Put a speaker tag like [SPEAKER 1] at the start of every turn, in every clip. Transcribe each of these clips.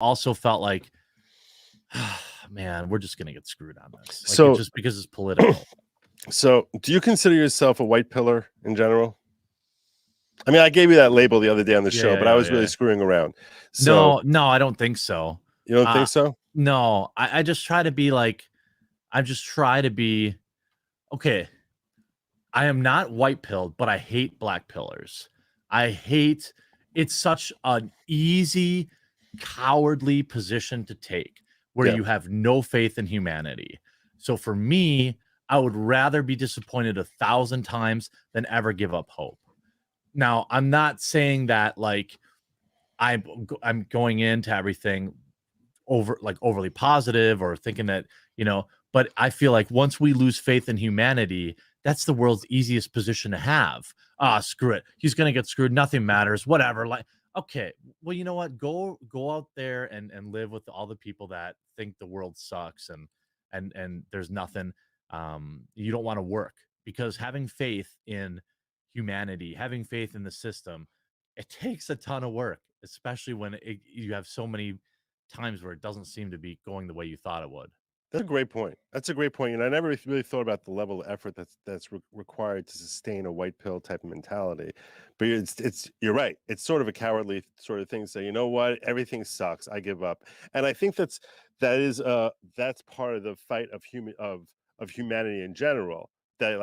[SPEAKER 1] also felt like, man, we're just gonna get screwed on this. Like,
[SPEAKER 2] So
[SPEAKER 1] just because it's political.
[SPEAKER 2] So, do you consider yourself a white pillar in general? I mean, I gave you that label the other day on the show, but I was really screwing around. So,
[SPEAKER 1] no, I don't think so.
[SPEAKER 2] You don't think so?
[SPEAKER 1] No, I just try to be like, okay. I am not white pilled, but I hate black pillars. It's such an easy, cowardly position to take where you have no faith in humanity. So for me, I would rather be disappointed 1,000 times than ever give up hope. Now, I'm not saying that like I'm going into everything overly positive or thinking that, but I feel like once we lose faith in humanity, that's the world's easiest position to have. Screw it. He's going to get screwed. Nothing matters. Whatever. Like, okay, well, you know what? Go out there and live with all the people that think the world sucks and there's nothing. You don't want to work, because having faith in humanity, having faith in the system, it takes a ton of work, especially when you have so many times where it doesn't seem to be going the way you thought it would.
[SPEAKER 2] That's a great point. That's a great point. And I never really thought about the level of effort that's required to sustain a white pill type of mentality. But you're right. It's sort of a cowardly sort of thing to say, you know what, everything sucks, I give up. And I think that's part of the fight of humanity in general. That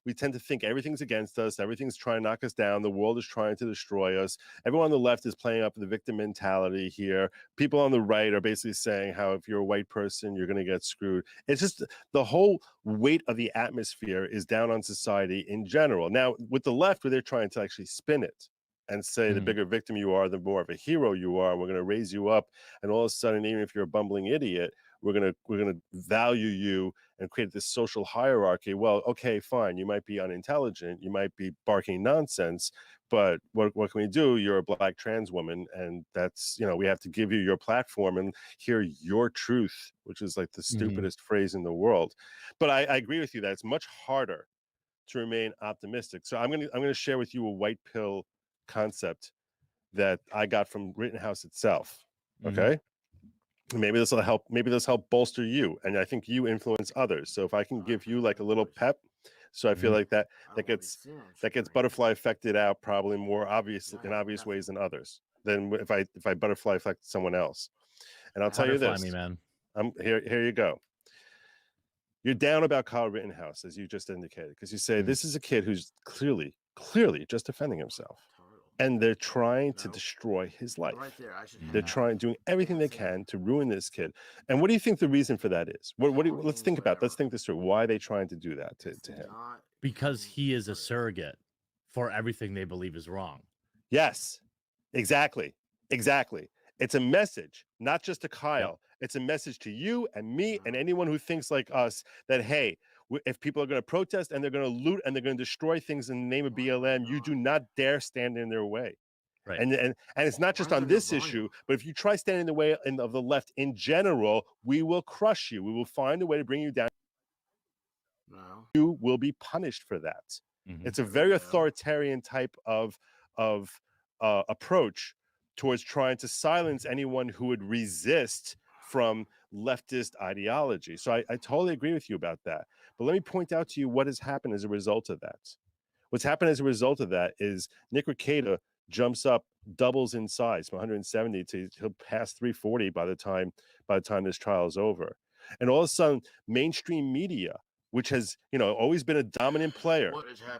[SPEAKER 2] we tend to think everything's against us, everything's trying to knock us down, the world is trying to destroy us. Everyone on the left is playing up the victim mentality here. People on the right are basically saying how if you're a white person, you're going to get screwed. It's just the whole weight of the atmosphere is down on society in general. Now, with the left, where they're trying to actually spin it and say the bigger victim you are, the more of a hero you are. We're going to raise you up, and all of a sudden, even if you're a bumbling idiot, we're gonna value you and create this social hierarchy. Well, okay, fine. You might be unintelligent, you might be barking nonsense, but what can we do? You're a black trans woman, and that's, we have to give you your platform and hear your truth, which is like the stupidest phrase in the world. But I agree with you that it's much harder to remain optimistic. So I'm gonna share with you a white pill concept that I got from Rittenhouse itself. Okay. Maybe this will help. Maybe this help bolster you, and I think you influence others. So if I can give you like a little pep, so I feel like that gets butterfly affected out probably more in obvious ways than others. Than if I butterfly affect someone else. And I'll tell you this,
[SPEAKER 1] me, man.
[SPEAKER 2] Here you go. You're down about Kyle Rittenhouse, as you just indicated, because you say this is a kid who's clearly just defending himself. And they're trying to destroy his life. They're doing everything they can to ruin this kid. And what do you think the reason for that is? Let's think this through. Why are they trying to do that to him?
[SPEAKER 1] Because he is a surrogate for everything they believe is wrong.
[SPEAKER 2] Yes, exactly. It's a message, not just to Kyle. Yep. It's a message to you and me and anyone who thinks like us that, hey, if people are going to protest and they're going to loot and they're going to destroy things in the name of BLM, you do not dare stand in their way. Right. And it's not just on this issue, but if you try standing in the way of the left in general, we will crush you. We will find a way to bring you down. No. You will be punished for that. It's a very authoritarian type of approach towards trying to silence anyone who would resist from leftist ideology. So I totally agree with you about that. But let me point out to you what has happened as a result of that. What's happened as a result of that is Nick Rekieta jumps up, doubles in size from 170 to he'll pass 340 by the time this trial is over. And all of a sudden, mainstream media, which has always been a dominant player,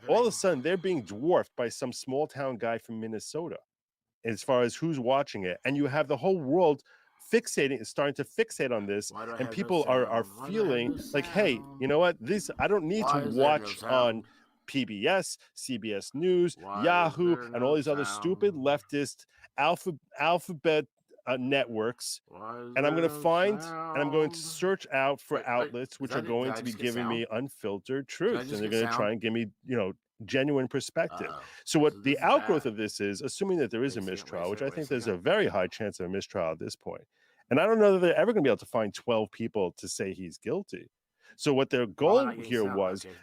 [SPEAKER 2] all of a sudden they're being dwarfed by some small town guy from Minnesota as far as who's watching it. And you have the whole world starting to fixate on this, and people are feeling like, hey, you know what, I don't need to watch on PBS, CBS News, Yahoo, and all these other stupid leftist alphabet networks, and I'm going to search out for outlets which are going to be giving me unfiltered truth, and they're going to try and give me genuine perspective. So what the outgrowth of this is, assuming that there is a mistrial, which I think there's a very high chance of a mistrial at this point, and I don't know that they're ever going to be able to find 12 people to say he's guilty. So what their goal here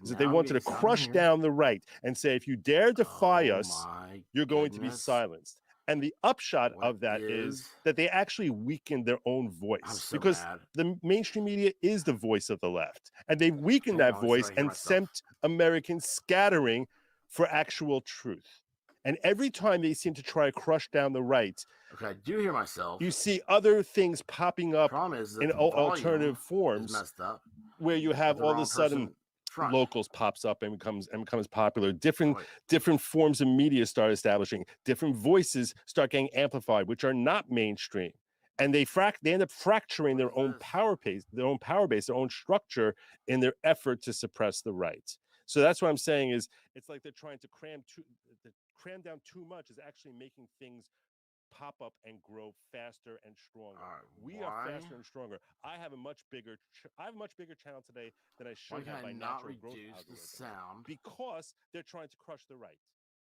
[SPEAKER 2] is that they wanted to crush down the right and say, if you dare defy us, you're going to be silenced. And the upshot
[SPEAKER 3] What
[SPEAKER 2] of that is
[SPEAKER 3] is-
[SPEAKER 2] that they actually weakened their own
[SPEAKER 3] I'm
[SPEAKER 2] voice
[SPEAKER 3] so
[SPEAKER 2] because
[SPEAKER 3] mad.
[SPEAKER 2] the mainstream media is the voice of the left. And they weakened
[SPEAKER 3] Hang
[SPEAKER 2] that
[SPEAKER 3] on, let me see if
[SPEAKER 2] voice
[SPEAKER 3] I can hear
[SPEAKER 2] and
[SPEAKER 3] myself.
[SPEAKER 2] sent Americans scattering for actual truth. And every time they seem to try to crush down the right,
[SPEAKER 3] Okay, I do hear myself.
[SPEAKER 2] you see other things popping up
[SPEAKER 3] Problem is that
[SPEAKER 2] in
[SPEAKER 3] the volume
[SPEAKER 2] alternative
[SPEAKER 3] is
[SPEAKER 2] forms
[SPEAKER 3] messed up.
[SPEAKER 2] where you have
[SPEAKER 3] The
[SPEAKER 2] all of
[SPEAKER 3] wrong
[SPEAKER 2] a sudden
[SPEAKER 3] person front.
[SPEAKER 2] locals pops up and becomes popular. Different
[SPEAKER 3] Wait.
[SPEAKER 2] different forms of media start establishing. Different voices start getting amplified, which are not mainstream. And they end up fracturing their
[SPEAKER 3] What is
[SPEAKER 2] own
[SPEAKER 3] this?
[SPEAKER 2] power base, their own structure in their effort to suppress the right. So that's what I'm saying is it's like they're trying to cram down too much is actually making things pop up and grow faster and stronger. We are
[SPEAKER 3] why?
[SPEAKER 2] faster and stronger. I have a much bigger channel today than I
[SPEAKER 3] Why
[SPEAKER 2] should
[SPEAKER 3] can
[SPEAKER 2] have
[SPEAKER 3] I
[SPEAKER 2] by
[SPEAKER 3] not
[SPEAKER 2] natural growth
[SPEAKER 3] reduce the
[SPEAKER 2] algorithm.
[SPEAKER 3] sound?
[SPEAKER 2] Because they're trying to crush the right.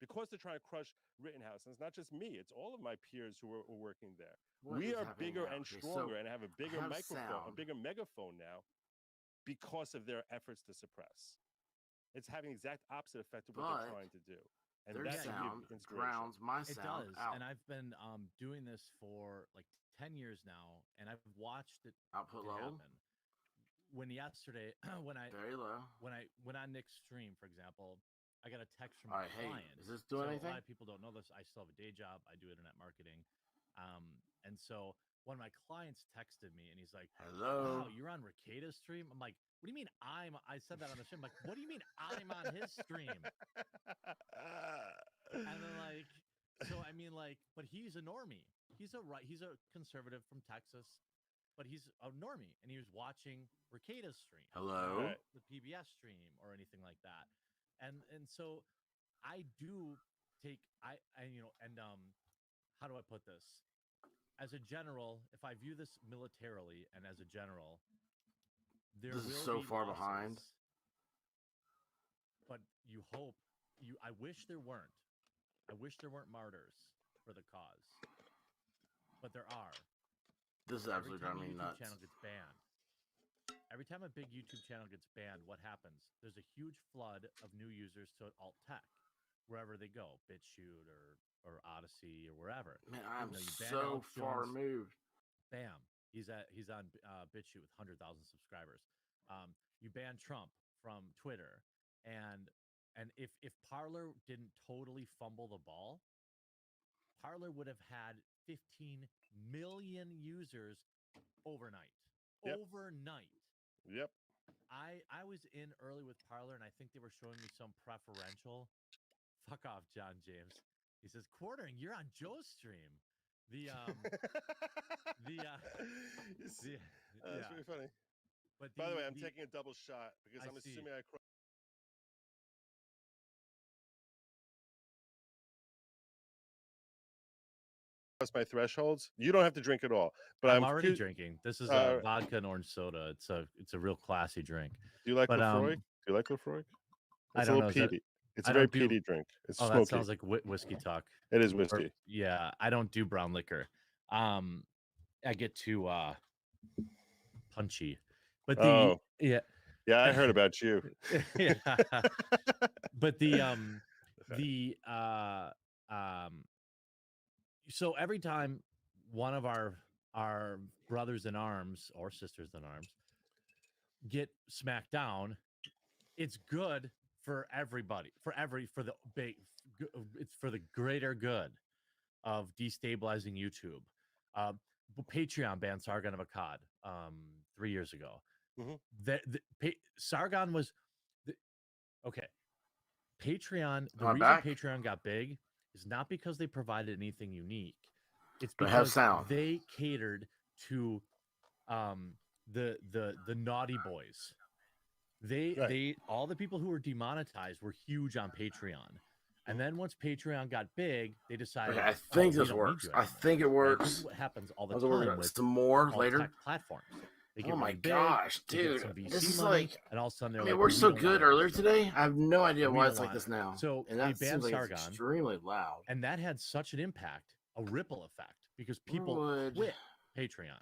[SPEAKER 2] Because they're trying to crush Rittenhouse. And it's not just me, it's all of my peers who are working there.
[SPEAKER 3] What
[SPEAKER 2] We
[SPEAKER 3] is
[SPEAKER 2] are
[SPEAKER 3] happening
[SPEAKER 2] bigger
[SPEAKER 3] now?
[SPEAKER 2] and
[SPEAKER 3] Okay,
[SPEAKER 2] stronger
[SPEAKER 3] so
[SPEAKER 2] and have a bigger
[SPEAKER 3] have
[SPEAKER 2] microphone, a
[SPEAKER 3] sound.
[SPEAKER 2] bigger megaphone now because of their efforts to suppress. It's having the exact opposite effect of what
[SPEAKER 3] But
[SPEAKER 2] they're trying to do. And
[SPEAKER 3] their
[SPEAKER 2] that should
[SPEAKER 3] sound
[SPEAKER 2] give inspiration.
[SPEAKER 3] drowns my
[SPEAKER 1] It
[SPEAKER 3] sound
[SPEAKER 1] does,
[SPEAKER 3] out.
[SPEAKER 1] and I've been doing this for like 10 years now, and I've watched it
[SPEAKER 3] Output level
[SPEAKER 1] happen. When yesterday, when I
[SPEAKER 3] very low.
[SPEAKER 1] when I went on Nick's stream, for example, I got a text from
[SPEAKER 3] All
[SPEAKER 1] a
[SPEAKER 3] right, hey,
[SPEAKER 1] client.
[SPEAKER 3] is this doing
[SPEAKER 1] so
[SPEAKER 3] anything?
[SPEAKER 1] A lot of people don't know this. I still have a day job. I do internet marketing, and so one of my clients texted me, and he's like,
[SPEAKER 3] Hello.
[SPEAKER 1] "Wow, you're on Ricada's stream." I'm like, "What do you mean I said that on the stream." I'm like, "What do you mean I'm on his stream?" And then but he's a normie. He's a conservative from Texas, but he's a normie, and he was watching Ricada's stream,
[SPEAKER 3] Hello.
[SPEAKER 2] Right.
[SPEAKER 1] the PBS stream, or anything like that. And so I do take how do I put this? As a general, if I view this militarily and as a general, there
[SPEAKER 3] This
[SPEAKER 1] will
[SPEAKER 3] is so
[SPEAKER 1] be
[SPEAKER 3] far
[SPEAKER 1] losses,
[SPEAKER 3] behind.
[SPEAKER 1] but I wish there weren't. I wish there weren't martyrs for the cause, but there are.
[SPEAKER 3] This is
[SPEAKER 1] Every
[SPEAKER 3] absolutely
[SPEAKER 1] time
[SPEAKER 3] driving
[SPEAKER 1] a
[SPEAKER 3] me
[SPEAKER 1] YouTube
[SPEAKER 3] nuts.
[SPEAKER 1] channel gets banned, every time a big YouTube channel gets banned, what happens? There's a huge flood of new users to alt tech, wherever they go, BitChute or Odyssey or wherever.
[SPEAKER 3] Man, I'm
[SPEAKER 1] You ban
[SPEAKER 3] so
[SPEAKER 1] Alex
[SPEAKER 3] far
[SPEAKER 1] Jones,
[SPEAKER 3] removed.
[SPEAKER 1] Bam, he's on BitChute with 100,000 subscribers. You ban Trump from Twitter, and if Parler didn't totally fumble the ball, Parler would have had 15 million users overnight.
[SPEAKER 2] Yep.
[SPEAKER 1] Overnight.
[SPEAKER 2] Yep.
[SPEAKER 1] I was in early with Parler, and I think they were showing me some preferential. Fuck off, John James. He says, "Quartering, you're on Joe's stream."
[SPEAKER 2] That's
[SPEAKER 1] yeah.
[SPEAKER 2] pretty funny.
[SPEAKER 1] But
[SPEAKER 2] By the way, I'm taking a double shot because
[SPEAKER 1] I
[SPEAKER 2] I'm
[SPEAKER 1] see.
[SPEAKER 2] assuming I crossed my thresholds. You don't have to drink at all, but
[SPEAKER 1] I'm already drinking. This is a vodka and orange soda. It's a real classy drink.
[SPEAKER 2] Do you like
[SPEAKER 1] But,
[SPEAKER 2] Lefroy? Do you like Lefroy?
[SPEAKER 1] I
[SPEAKER 2] It's a
[SPEAKER 1] don't
[SPEAKER 2] little
[SPEAKER 1] know. Is that-
[SPEAKER 2] peaty. It's
[SPEAKER 1] I
[SPEAKER 2] a very
[SPEAKER 1] don't do-
[SPEAKER 2] peaty drink. It's
[SPEAKER 1] Oh,
[SPEAKER 2] smoky.
[SPEAKER 1] that sounds like whiskey talk.
[SPEAKER 2] It is
[SPEAKER 1] Or-
[SPEAKER 2] whiskey.
[SPEAKER 1] yeah, I don't do brown liquor. I get too punchy. But
[SPEAKER 2] Oh.
[SPEAKER 1] yeah,
[SPEAKER 2] I heard about you.
[SPEAKER 1] yeah. But so every time one of our brothers in arms or sisters in arms get smacked down, it's good for everybody, it's for the greater good of destabilizing YouTube. Patreon banned Sargon of Akkad 3 years ago.
[SPEAKER 2] Mhm.
[SPEAKER 1] Sargon was okay. Patreon, the
[SPEAKER 3] Am I
[SPEAKER 1] reason
[SPEAKER 3] back?
[SPEAKER 1] Patreon got big is not because they provided anything unique. It's
[SPEAKER 3] But have
[SPEAKER 1] because
[SPEAKER 3] sound.
[SPEAKER 1] they catered to the naughty boys. They all the people who were demonetized were huge on Patreon. And then once Patreon got big, they decided,
[SPEAKER 3] Okay, I think
[SPEAKER 1] we
[SPEAKER 3] this
[SPEAKER 1] don't need
[SPEAKER 3] works.
[SPEAKER 1] you
[SPEAKER 3] I
[SPEAKER 1] anymore.
[SPEAKER 3] think it
[SPEAKER 1] And
[SPEAKER 3] works.
[SPEAKER 1] this is what happens all the
[SPEAKER 3] I'll work
[SPEAKER 1] time
[SPEAKER 3] on
[SPEAKER 1] with
[SPEAKER 3] some more
[SPEAKER 1] alt
[SPEAKER 3] later.
[SPEAKER 1] tech platforms. They get
[SPEAKER 3] Oh my
[SPEAKER 1] really big,
[SPEAKER 3] gosh,
[SPEAKER 1] they get
[SPEAKER 3] dude.
[SPEAKER 1] some VC
[SPEAKER 3] This is
[SPEAKER 1] money,
[SPEAKER 3] like,
[SPEAKER 1] and all of a sudden they're
[SPEAKER 3] I mean,
[SPEAKER 1] like,
[SPEAKER 3] it worked
[SPEAKER 1] "We
[SPEAKER 3] so
[SPEAKER 1] don't
[SPEAKER 3] good
[SPEAKER 1] want it
[SPEAKER 3] earlier
[SPEAKER 1] anymore."
[SPEAKER 3] today. I have no idea
[SPEAKER 1] We
[SPEAKER 3] why
[SPEAKER 1] don't
[SPEAKER 3] it's like
[SPEAKER 1] want
[SPEAKER 3] this
[SPEAKER 1] it.
[SPEAKER 3] now.
[SPEAKER 1] So
[SPEAKER 3] and
[SPEAKER 1] they
[SPEAKER 3] that
[SPEAKER 1] banned
[SPEAKER 3] seems like
[SPEAKER 1] Sargon.
[SPEAKER 3] it's extremely loud.
[SPEAKER 1] And that had such an impact, a ripple effect, because people
[SPEAKER 3] Would-
[SPEAKER 1] quit Patreon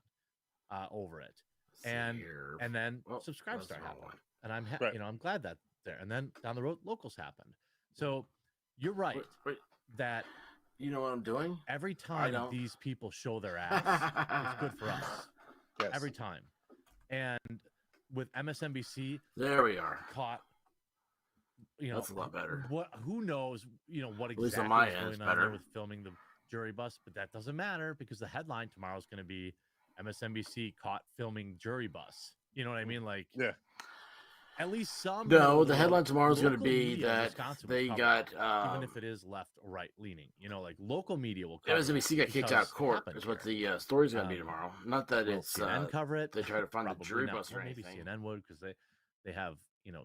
[SPEAKER 1] over it.
[SPEAKER 3] Let's see
[SPEAKER 1] And
[SPEAKER 3] here.
[SPEAKER 1] and then
[SPEAKER 3] Oh,
[SPEAKER 1] subscribe
[SPEAKER 3] that's the
[SPEAKER 1] start
[SPEAKER 3] wrong
[SPEAKER 1] happened.
[SPEAKER 3] one.
[SPEAKER 1] And I'm
[SPEAKER 2] Right.
[SPEAKER 1] I'm glad that there. And then down the road locals happened. So you're right
[SPEAKER 3] Wait.
[SPEAKER 1] that
[SPEAKER 3] You know what I'm doing?
[SPEAKER 1] Every time
[SPEAKER 3] don't.
[SPEAKER 1] these people show their ass, it's good for us.
[SPEAKER 2] Yes.
[SPEAKER 1] Every time. And with MSNBC
[SPEAKER 3] There we are.
[SPEAKER 1] caught,
[SPEAKER 3] That's a lot better.
[SPEAKER 1] Who knows, what
[SPEAKER 3] least on
[SPEAKER 1] exactly
[SPEAKER 3] my
[SPEAKER 1] is
[SPEAKER 3] end,
[SPEAKER 1] going
[SPEAKER 3] it's
[SPEAKER 1] on there
[SPEAKER 3] better.
[SPEAKER 1] with filming the jury bus, but that doesn't matter because the headline tomorrow is going to be MSNBC caught filming jury bus. You know what I mean? Like,
[SPEAKER 2] Yeah.
[SPEAKER 1] at least some.
[SPEAKER 3] No, the headline tomorrow is going to
[SPEAKER 1] local
[SPEAKER 3] be
[SPEAKER 1] media in
[SPEAKER 3] that
[SPEAKER 1] Wisconsin will
[SPEAKER 3] they
[SPEAKER 1] cover
[SPEAKER 3] got
[SPEAKER 1] it, even if it is left or right leaning. Like local media will cover
[SPEAKER 3] MSNBC got kicked out of court. Is what
[SPEAKER 1] here.
[SPEAKER 3] the story's going to be tomorrow. Not that
[SPEAKER 1] Will
[SPEAKER 3] it's
[SPEAKER 1] CNN cover it.
[SPEAKER 3] they try to find the
[SPEAKER 1] Probably
[SPEAKER 3] jury
[SPEAKER 1] not.
[SPEAKER 3] bus or
[SPEAKER 1] Well, maybe
[SPEAKER 3] anything.
[SPEAKER 1] CNN would because they have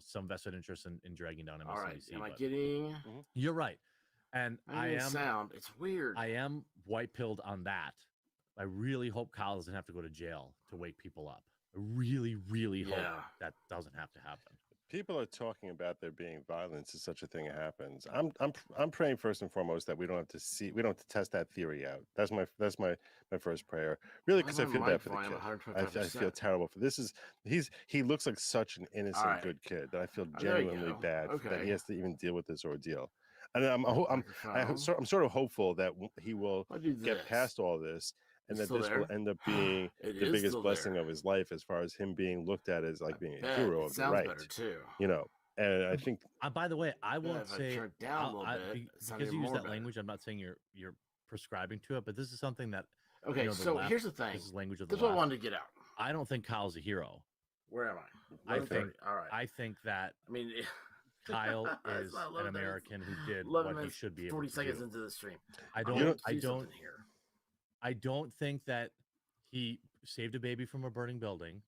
[SPEAKER 1] some vested interest in dragging down MSNBC.
[SPEAKER 3] All right, am I
[SPEAKER 1] but
[SPEAKER 3] getting?
[SPEAKER 1] You're right, and I am
[SPEAKER 3] sound. It's weird.
[SPEAKER 1] I am white pilled on that. I really hope Kyle doesn't have to go to jail to wake people up. I really, really hope that doesn't have to happen.
[SPEAKER 2] People are talking about there being violence if such a thing happens. I'm praying first and foremost that we don't have to test that theory out. That's my first prayer. Really, because I feel bad for the kid. I feel terrible for he looks like such an innocent, good kid that I feel genuinely bad that he has to even deal with this ordeal. And I'm sort of hopeful that he will get past all this. And that this will end up being the biggest blessing of his life, as far as him being looked at as like being a hero of the right. And I think.
[SPEAKER 1] By the way, I won't say
[SPEAKER 3] down a little bit,
[SPEAKER 1] because you use that language. I'm not saying you're prescribing to it, but this is something that.
[SPEAKER 3] Okay, so here's the thing.
[SPEAKER 1] This is language of the
[SPEAKER 3] left. What I wanted to get out.
[SPEAKER 1] I don't think Kyle's a hero.
[SPEAKER 3] Where am I?
[SPEAKER 1] All right. I think that. Kyle is an American who did what he should be able
[SPEAKER 3] 40
[SPEAKER 1] to
[SPEAKER 3] seconds
[SPEAKER 1] do.
[SPEAKER 3] into the stream.
[SPEAKER 1] I don't think that he saved a baby from a burning building.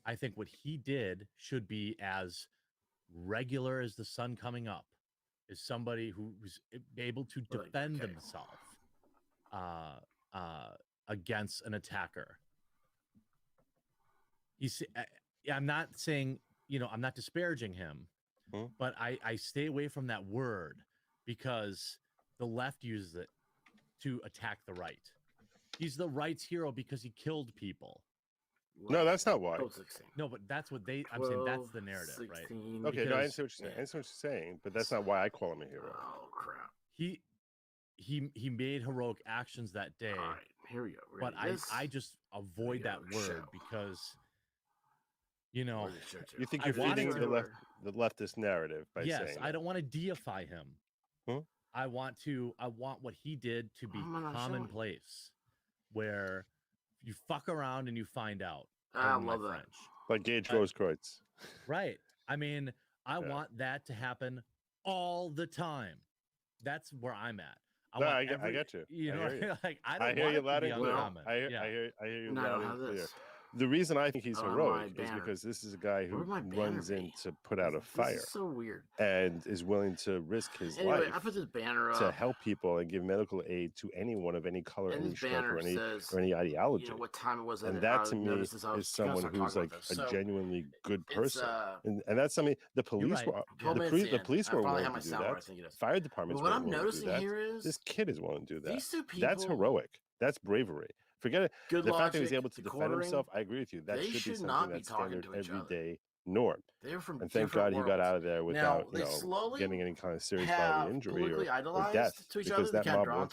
[SPEAKER 1] I think what he did should be as regular as the sun coming up, is somebody who's able to defend themselves against an attacker. I'm not saying, I'm not disparaging him, but I stay away from that word because the left uses it to attack the right. He's the right's hero because he killed people.
[SPEAKER 2] No, that's not why.
[SPEAKER 1] No, but that's what I'm saying. That's the narrative, 16, right?
[SPEAKER 2] Okay, no, I understand what you're saying. I understand what you're saying, but that's not why I call him a hero.
[SPEAKER 3] Oh crap!
[SPEAKER 1] He made heroic actions that day.
[SPEAKER 3] All right, here we go.
[SPEAKER 1] But I just avoid that word because, you
[SPEAKER 2] think you're feeding the leftist narrative by saying.
[SPEAKER 1] Yes, I don't want to deify him. I want what he did to be commonplace, where you fuck around and you find out.
[SPEAKER 3] I love that.
[SPEAKER 2] French. Like Gage Rosekreutz.
[SPEAKER 1] Right. I mean, I want that to happen all the time. That's where I'm at.
[SPEAKER 2] I got you.
[SPEAKER 1] You know,
[SPEAKER 2] I hear you loud and clear. I hear you loud and clear. The reason I think he's heroic is because this is a guy who runs in to put out a fire.
[SPEAKER 3] This is so weird.
[SPEAKER 2] And is willing to risk his life
[SPEAKER 3] I put this banner
[SPEAKER 2] to help people and give medical aid to anyone of any color, any stroke, or any ideology.
[SPEAKER 3] What time it was?
[SPEAKER 2] And that to me is someone who's like a genuinely good person. And that's something the police were the police were willing to do that. Fire departments were willing to do that. This kid is willing to do that. That's heroic. That's bravery. Forget it. The fact that he's able to defend himself, I agree with you. That should be something that's standard everyday norm. And thank God he got out of there without getting any kind of serious bodily injury or death, because that mob wanted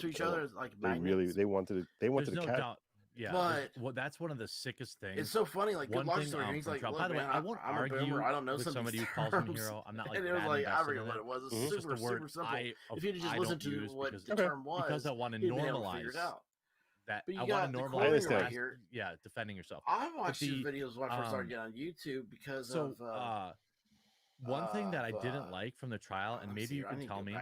[SPEAKER 2] they wanted to catch.
[SPEAKER 1] Yeah, well, that's one of the sickest things.
[SPEAKER 3] It's so funny. Like,
[SPEAKER 1] one
[SPEAKER 3] good luck
[SPEAKER 1] thing,
[SPEAKER 3] story. He's like,
[SPEAKER 1] by the way, I won't argue
[SPEAKER 3] I don't know
[SPEAKER 1] with somebody who calls him hero. I'm not like
[SPEAKER 3] and it was like, I forget what it was. It's super simple. If you just listen to what the term was,
[SPEAKER 1] because I want to normalize that.
[SPEAKER 3] But
[SPEAKER 1] I want to normalize defending yourself.
[SPEAKER 3] I watched his videos when I first started getting on YouTube because of
[SPEAKER 1] one thing that I didn't like from the trial, and maybe you can tell me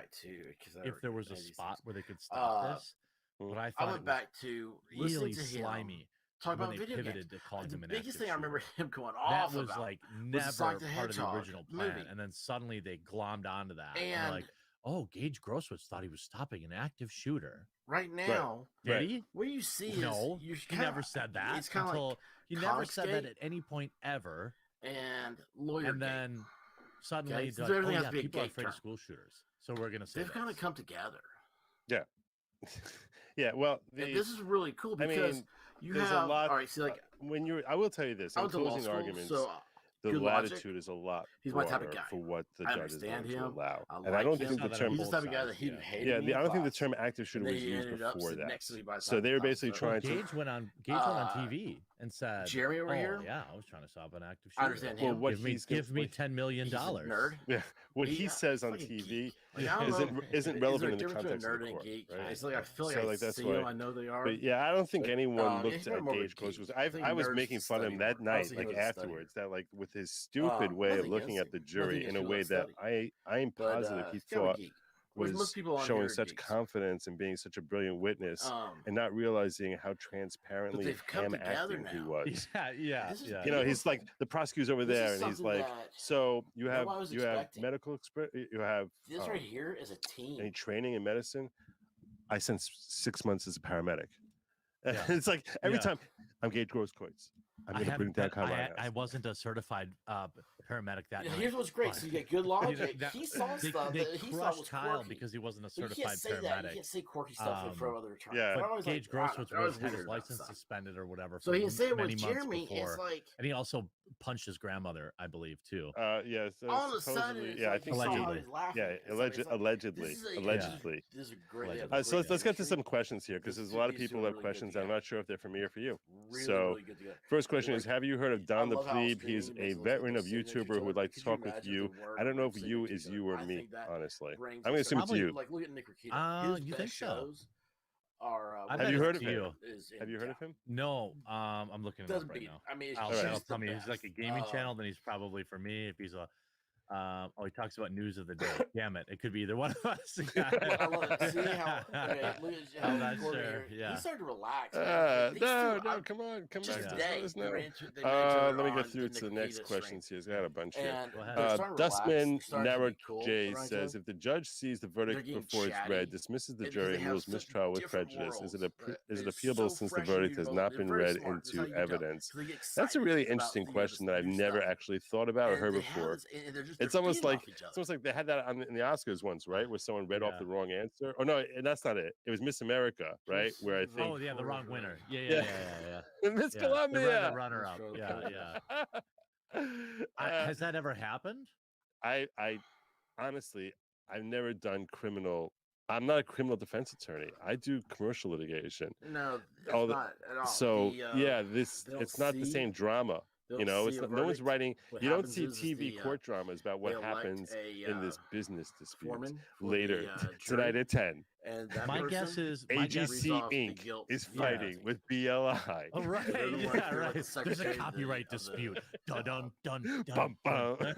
[SPEAKER 1] if there was a spot where they could stop this. But I thought
[SPEAKER 3] went back to
[SPEAKER 1] really slimy.
[SPEAKER 3] Talk about video games. The biggest thing I remember him going off
[SPEAKER 1] that was like never part of the original plan, and then suddenly they glommed onto that. And like, oh, Gage Grosswitz thought he was stopping an active shooter.
[SPEAKER 3] Right now,
[SPEAKER 1] did he?
[SPEAKER 3] What you see is
[SPEAKER 1] he never said that.
[SPEAKER 3] It's kind of like
[SPEAKER 1] he never said that at any point ever.
[SPEAKER 3] And lawyer,
[SPEAKER 1] and then suddenly, people are afraid of school shooters, so we're gonna say
[SPEAKER 3] they've kind of come together.
[SPEAKER 2] Yeah. Yeah, well,
[SPEAKER 3] this is really cool because you
[SPEAKER 2] there's
[SPEAKER 3] have
[SPEAKER 2] a lot.
[SPEAKER 3] All right, see, like
[SPEAKER 2] when you're, I will tell you this. In closing arguments, the
[SPEAKER 3] Good
[SPEAKER 2] latitude
[SPEAKER 3] Lawgic.
[SPEAKER 2] is a lot
[SPEAKER 3] He's my type of
[SPEAKER 2] broader
[SPEAKER 3] guy.
[SPEAKER 2] for what the
[SPEAKER 3] I
[SPEAKER 2] judge is going
[SPEAKER 3] understand
[SPEAKER 2] to
[SPEAKER 3] him.
[SPEAKER 2] allow.
[SPEAKER 3] I
[SPEAKER 2] And I don't
[SPEAKER 3] like
[SPEAKER 2] think
[SPEAKER 3] him.
[SPEAKER 2] the term
[SPEAKER 3] He's the type of guy that he hated
[SPEAKER 2] yeah,
[SPEAKER 3] me
[SPEAKER 2] I
[SPEAKER 3] in
[SPEAKER 2] don't think the
[SPEAKER 3] class,
[SPEAKER 2] term active shooter
[SPEAKER 3] and
[SPEAKER 2] was
[SPEAKER 3] then he
[SPEAKER 2] used
[SPEAKER 3] ended up
[SPEAKER 2] before
[SPEAKER 3] sitting
[SPEAKER 2] that.
[SPEAKER 3] next to me by the
[SPEAKER 2] So
[SPEAKER 3] time
[SPEAKER 2] they
[SPEAKER 3] the
[SPEAKER 2] were
[SPEAKER 3] class
[SPEAKER 2] basically
[SPEAKER 3] was
[SPEAKER 2] trying
[SPEAKER 3] over.
[SPEAKER 2] to.
[SPEAKER 1] Gage went on TV and said,
[SPEAKER 3] Jeremy over here.
[SPEAKER 1] Yeah, I was trying to stop an active
[SPEAKER 3] I
[SPEAKER 1] shooter.
[SPEAKER 3] understand
[SPEAKER 2] Well,
[SPEAKER 3] him.
[SPEAKER 2] what
[SPEAKER 1] Give me $10 million.
[SPEAKER 3] He's a nerd.
[SPEAKER 2] Yeah, what he says on
[SPEAKER 3] fucking
[SPEAKER 2] TV
[SPEAKER 3] geek. Like, I don't know.
[SPEAKER 2] isn't
[SPEAKER 3] Is
[SPEAKER 2] relevant
[SPEAKER 3] there a
[SPEAKER 2] in the
[SPEAKER 3] difference between
[SPEAKER 2] context
[SPEAKER 3] a
[SPEAKER 2] of
[SPEAKER 3] nerd
[SPEAKER 2] the
[SPEAKER 3] and a
[SPEAKER 2] court,
[SPEAKER 3] geek?
[SPEAKER 2] right?
[SPEAKER 3] It's like I feel like
[SPEAKER 2] So,
[SPEAKER 3] I
[SPEAKER 2] like, that's
[SPEAKER 3] see
[SPEAKER 2] why-
[SPEAKER 3] them. I know they are.
[SPEAKER 2] But yeah, I don't think anyone
[SPEAKER 3] he's
[SPEAKER 2] looked
[SPEAKER 3] probably
[SPEAKER 2] at
[SPEAKER 3] more of a
[SPEAKER 2] Gage close.
[SPEAKER 3] geek.
[SPEAKER 2] Because I was
[SPEAKER 3] nerds
[SPEAKER 2] making fun of him
[SPEAKER 3] study
[SPEAKER 2] that
[SPEAKER 3] more. I
[SPEAKER 2] night,
[SPEAKER 3] was
[SPEAKER 2] like
[SPEAKER 3] thinking he was a study.
[SPEAKER 2] afterwards, that like with his stupid way of
[SPEAKER 3] nothing
[SPEAKER 2] looking
[SPEAKER 3] against
[SPEAKER 2] at the
[SPEAKER 3] him.
[SPEAKER 2] jury
[SPEAKER 3] Nothing
[SPEAKER 2] in a
[SPEAKER 3] against
[SPEAKER 2] way
[SPEAKER 3] him
[SPEAKER 2] that
[SPEAKER 3] study.
[SPEAKER 2] I'm
[SPEAKER 3] But
[SPEAKER 2] positive he
[SPEAKER 3] he's kind of a
[SPEAKER 2] thought
[SPEAKER 3] geek. Whereas most
[SPEAKER 2] was
[SPEAKER 3] people on
[SPEAKER 2] showing
[SPEAKER 3] here are
[SPEAKER 2] such
[SPEAKER 3] geeks.
[SPEAKER 2] confidence and being such a brilliant witness and not realizing how transparently
[SPEAKER 3] they've come
[SPEAKER 2] ham
[SPEAKER 3] together
[SPEAKER 2] acting he
[SPEAKER 3] now.
[SPEAKER 2] was.
[SPEAKER 1] Yeah.
[SPEAKER 3] This is
[SPEAKER 2] You know, he's
[SPEAKER 3] beautiful.
[SPEAKER 2] like the prosecutor's over
[SPEAKER 3] This is
[SPEAKER 2] there, and he's
[SPEAKER 3] something
[SPEAKER 2] like,
[SPEAKER 3] that
[SPEAKER 2] "So you have
[SPEAKER 3] nobody was
[SPEAKER 2] you have
[SPEAKER 3] expecting.
[SPEAKER 2] medical you have
[SPEAKER 3] This right here is a team.
[SPEAKER 2] any training in medicine?" I spent 6 months as a paramedic.
[SPEAKER 1] Yeah.
[SPEAKER 2] It's like every
[SPEAKER 1] Yeah.
[SPEAKER 2] time I'm Gage Grosskreutz. I'm going to bring down Carmine.
[SPEAKER 1] I wasn't a certified paramedic that night.
[SPEAKER 3] Here's what's great. So you get Good Logic.
[SPEAKER 1] that-
[SPEAKER 3] he saw stuff
[SPEAKER 1] They
[SPEAKER 3] that he thought
[SPEAKER 1] crushed
[SPEAKER 3] was
[SPEAKER 1] Kyle
[SPEAKER 3] quirky.
[SPEAKER 1] because he wasn't a
[SPEAKER 3] But you
[SPEAKER 1] certified
[SPEAKER 3] can't say that. You
[SPEAKER 1] paramedic.
[SPEAKER 3] can't say quirky stuff in front of other attorneys.
[SPEAKER 2] Yeah.
[SPEAKER 3] They're
[SPEAKER 1] But
[SPEAKER 3] always
[SPEAKER 1] Gage
[SPEAKER 3] like,
[SPEAKER 1] Grosswitz
[SPEAKER 3] they're always
[SPEAKER 1] had his
[SPEAKER 3] weird about
[SPEAKER 1] license
[SPEAKER 3] stuff.
[SPEAKER 1] suspended or whatever.
[SPEAKER 3] So he can say it
[SPEAKER 1] many
[SPEAKER 3] with
[SPEAKER 1] months
[SPEAKER 3] Jeremy.
[SPEAKER 1] before.
[SPEAKER 3] It's like,
[SPEAKER 1] And he also punched his grandmother, I believe, too.
[SPEAKER 2] Yeah. So
[SPEAKER 3] all of a sudden,
[SPEAKER 2] supposedly,
[SPEAKER 3] it's
[SPEAKER 2] yeah, I
[SPEAKER 3] like
[SPEAKER 2] think
[SPEAKER 3] you saw how
[SPEAKER 1] allegedly.
[SPEAKER 3] he's laughing.
[SPEAKER 2] Yeah,
[SPEAKER 3] It's like,
[SPEAKER 2] allegedly.
[SPEAKER 3] this is a-
[SPEAKER 2] Allegedly.
[SPEAKER 3] This is a great.
[SPEAKER 1] Allegedly.
[SPEAKER 2] So let's get to
[SPEAKER 3] chemistry.
[SPEAKER 2] some questions here because
[SPEAKER 3] These
[SPEAKER 2] there's a lot of
[SPEAKER 3] two
[SPEAKER 2] people who have
[SPEAKER 3] really good
[SPEAKER 2] questions. I'm
[SPEAKER 3] together.
[SPEAKER 2] not sure if they're for me or for you.
[SPEAKER 3] Really,
[SPEAKER 2] So,
[SPEAKER 3] really good together.
[SPEAKER 2] First question is:
[SPEAKER 3] Like,
[SPEAKER 2] have you heard of Don the
[SPEAKER 3] love how
[SPEAKER 2] Plebe? He's
[SPEAKER 3] streaming
[SPEAKER 2] a
[SPEAKER 3] is like
[SPEAKER 2] veteran of
[SPEAKER 3] those signatures
[SPEAKER 2] YouTuber who would like to
[SPEAKER 3] together.
[SPEAKER 2] talk with
[SPEAKER 3] Could you
[SPEAKER 2] you.
[SPEAKER 3] imagine
[SPEAKER 2] I don't know if
[SPEAKER 3] the
[SPEAKER 2] you
[SPEAKER 3] word
[SPEAKER 2] is
[SPEAKER 3] signature
[SPEAKER 2] you or
[SPEAKER 3] together? I
[SPEAKER 2] me,
[SPEAKER 3] think that
[SPEAKER 2] honestly.
[SPEAKER 3] brings
[SPEAKER 2] I'm going to
[SPEAKER 3] us
[SPEAKER 2] assume it's
[SPEAKER 1] Probably,
[SPEAKER 2] you.
[SPEAKER 3] Like, look at Nick Ricchito. His
[SPEAKER 1] you
[SPEAKER 3] best
[SPEAKER 1] think so?
[SPEAKER 3] shows are.
[SPEAKER 1] I
[SPEAKER 2] Have
[SPEAKER 1] bet
[SPEAKER 2] you
[SPEAKER 1] it's
[SPEAKER 2] heard of
[SPEAKER 1] to
[SPEAKER 2] him?
[SPEAKER 1] you.
[SPEAKER 2] Have you heard of him?
[SPEAKER 1] No, I'm looking it up
[SPEAKER 3] Doesn't
[SPEAKER 1] right
[SPEAKER 3] beat.
[SPEAKER 1] now.
[SPEAKER 3] I mean, it's
[SPEAKER 1] I'll
[SPEAKER 3] just
[SPEAKER 1] tell
[SPEAKER 3] the
[SPEAKER 1] me he's like a
[SPEAKER 3] best.
[SPEAKER 1] gaming channel, then he's probably for me. If he's a, he talks about news of the day. Damn it, it could be either one of us.
[SPEAKER 3] I love it. See how? Okay, look at how
[SPEAKER 1] I'm not
[SPEAKER 3] Corbin
[SPEAKER 1] sure,
[SPEAKER 3] here.
[SPEAKER 1] yeah.
[SPEAKER 3] He started to relax. Man. These
[SPEAKER 2] No,
[SPEAKER 3] two,
[SPEAKER 2] come on, come
[SPEAKER 3] just
[SPEAKER 2] back.
[SPEAKER 3] today,
[SPEAKER 2] Let us
[SPEAKER 3] they
[SPEAKER 2] know.
[SPEAKER 3] ran into- they mentioned
[SPEAKER 2] Let me
[SPEAKER 3] on
[SPEAKER 2] get through
[SPEAKER 3] the
[SPEAKER 2] to the
[SPEAKER 3] Nick
[SPEAKER 2] next
[SPEAKER 3] Ricchito
[SPEAKER 2] questions
[SPEAKER 3] stream.
[SPEAKER 2] here. He's got a bunch here.
[SPEAKER 3] And
[SPEAKER 1] Go ahead.
[SPEAKER 3] they're starting to relax.
[SPEAKER 2] Dustman
[SPEAKER 3] They're starting to
[SPEAKER 2] Narrow
[SPEAKER 3] be cool.
[SPEAKER 2] J
[SPEAKER 3] They're
[SPEAKER 2] says,
[SPEAKER 3] to-
[SPEAKER 2] if the judge sees the
[SPEAKER 3] they're
[SPEAKER 2] verdict
[SPEAKER 3] getting
[SPEAKER 2] before it's
[SPEAKER 3] chatty.
[SPEAKER 2] read, dismisses the
[SPEAKER 3] Because
[SPEAKER 2] jury,
[SPEAKER 3] they
[SPEAKER 2] and
[SPEAKER 3] have
[SPEAKER 2] rules
[SPEAKER 3] such
[SPEAKER 2] mistrial with
[SPEAKER 3] different
[SPEAKER 2] prejudice, is it
[SPEAKER 3] worlds,
[SPEAKER 2] is it
[SPEAKER 3] it's
[SPEAKER 2] appealable
[SPEAKER 3] so
[SPEAKER 2] since the
[SPEAKER 3] fresh and
[SPEAKER 2] verdict has
[SPEAKER 3] beautiful.
[SPEAKER 2] not
[SPEAKER 3] They're
[SPEAKER 2] been
[SPEAKER 3] very
[SPEAKER 2] read
[SPEAKER 3] smart. That's how
[SPEAKER 2] into
[SPEAKER 3] you can tell.
[SPEAKER 2] evidence?
[SPEAKER 3] 'Cause they get
[SPEAKER 2] That's a
[SPEAKER 3] excited
[SPEAKER 2] really
[SPEAKER 3] about
[SPEAKER 2] interesting
[SPEAKER 3] the
[SPEAKER 2] question that I've
[SPEAKER 3] new
[SPEAKER 2] never
[SPEAKER 3] stuff.
[SPEAKER 2] actually thought about or
[SPEAKER 3] And
[SPEAKER 2] heard
[SPEAKER 3] they have
[SPEAKER 2] before.
[SPEAKER 3] this- and they're just-
[SPEAKER 2] It's
[SPEAKER 3] they're
[SPEAKER 2] almost
[SPEAKER 3] feeding
[SPEAKER 2] like
[SPEAKER 3] off each other.
[SPEAKER 2] it's almost like they had that in the Oscars once, right? Where someone read off
[SPEAKER 1] Yeah.
[SPEAKER 2] the wrong answer. Oh no, and that's not it. It was Miss America, right? Where I think
[SPEAKER 1] Oh yeah, the wrong winner. Yeah.
[SPEAKER 2] Miss
[SPEAKER 1] Yeah,
[SPEAKER 2] Columbia.
[SPEAKER 1] the runner up. Yeah.
[SPEAKER 2] Uh,
[SPEAKER 1] Has that ever happened?
[SPEAKER 2] I honestly, I've never done criminal. I'm not a criminal defense attorney. I do commercial litigation.
[SPEAKER 3] No, that's
[SPEAKER 2] All the-
[SPEAKER 3] not at all.
[SPEAKER 2] So
[SPEAKER 3] The,
[SPEAKER 2] this
[SPEAKER 3] they don't
[SPEAKER 2] it's not the
[SPEAKER 3] see-
[SPEAKER 2] same drama.
[SPEAKER 3] they
[SPEAKER 2] You
[SPEAKER 3] don't
[SPEAKER 2] know,
[SPEAKER 3] see
[SPEAKER 2] it's
[SPEAKER 3] a
[SPEAKER 2] not, no one's
[SPEAKER 3] verdict.
[SPEAKER 2] writing.
[SPEAKER 3] What
[SPEAKER 2] You don't
[SPEAKER 3] happens
[SPEAKER 2] see
[SPEAKER 3] is
[SPEAKER 2] TV
[SPEAKER 3] the,
[SPEAKER 2] court dramas about what
[SPEAKER 3] they elect
[SPEAKER 2] happens
[SPEAKER 3] a,
[SPEAKER 2] in this business dispute
[SPEAKER 3] foreman for
[SPEAKER 2] later
[SPEAKER 3] the,
[SPEAKER 2] tonight
[SPEAKER 3] jury,
[SPEAKER 2] at 10.
[SPEAKER 3] and that
[SPEAKER 1] My
[SPEAKER 3] person
[SPEAKER 1] guess is my guess
[SPEAKER 2] AGC
[SPEAKER 3] off the
[SPEAKER 2] Inc.
[SPEAKER 3] guilt
[SPEAKER 2] is
[SPEAKER 3] of
[SPEAKER 2] fighting
[SPEAKER 3] guilty.
[SPEAKER 2] with BLI.
[SPEAKER 1] Oh right,
[SPEAKER 3] They're the ones-
[SPEAKER 1] yeah,
[SPEAKER 3] they're like
[SPEAKER 1] right.
[SPEAKER 3] the
[SPEAKER 1] There's
[SPEAKER 3] secretary
[SPEAKER 1] a
[SPEAKER 3] of the-
[SPEAKER 1] copyright
[SPEAKER 3] of the-
[SPEAKER 1] dispute. Dun dun dun dun.
[SPEAKER 2] Bum, bum.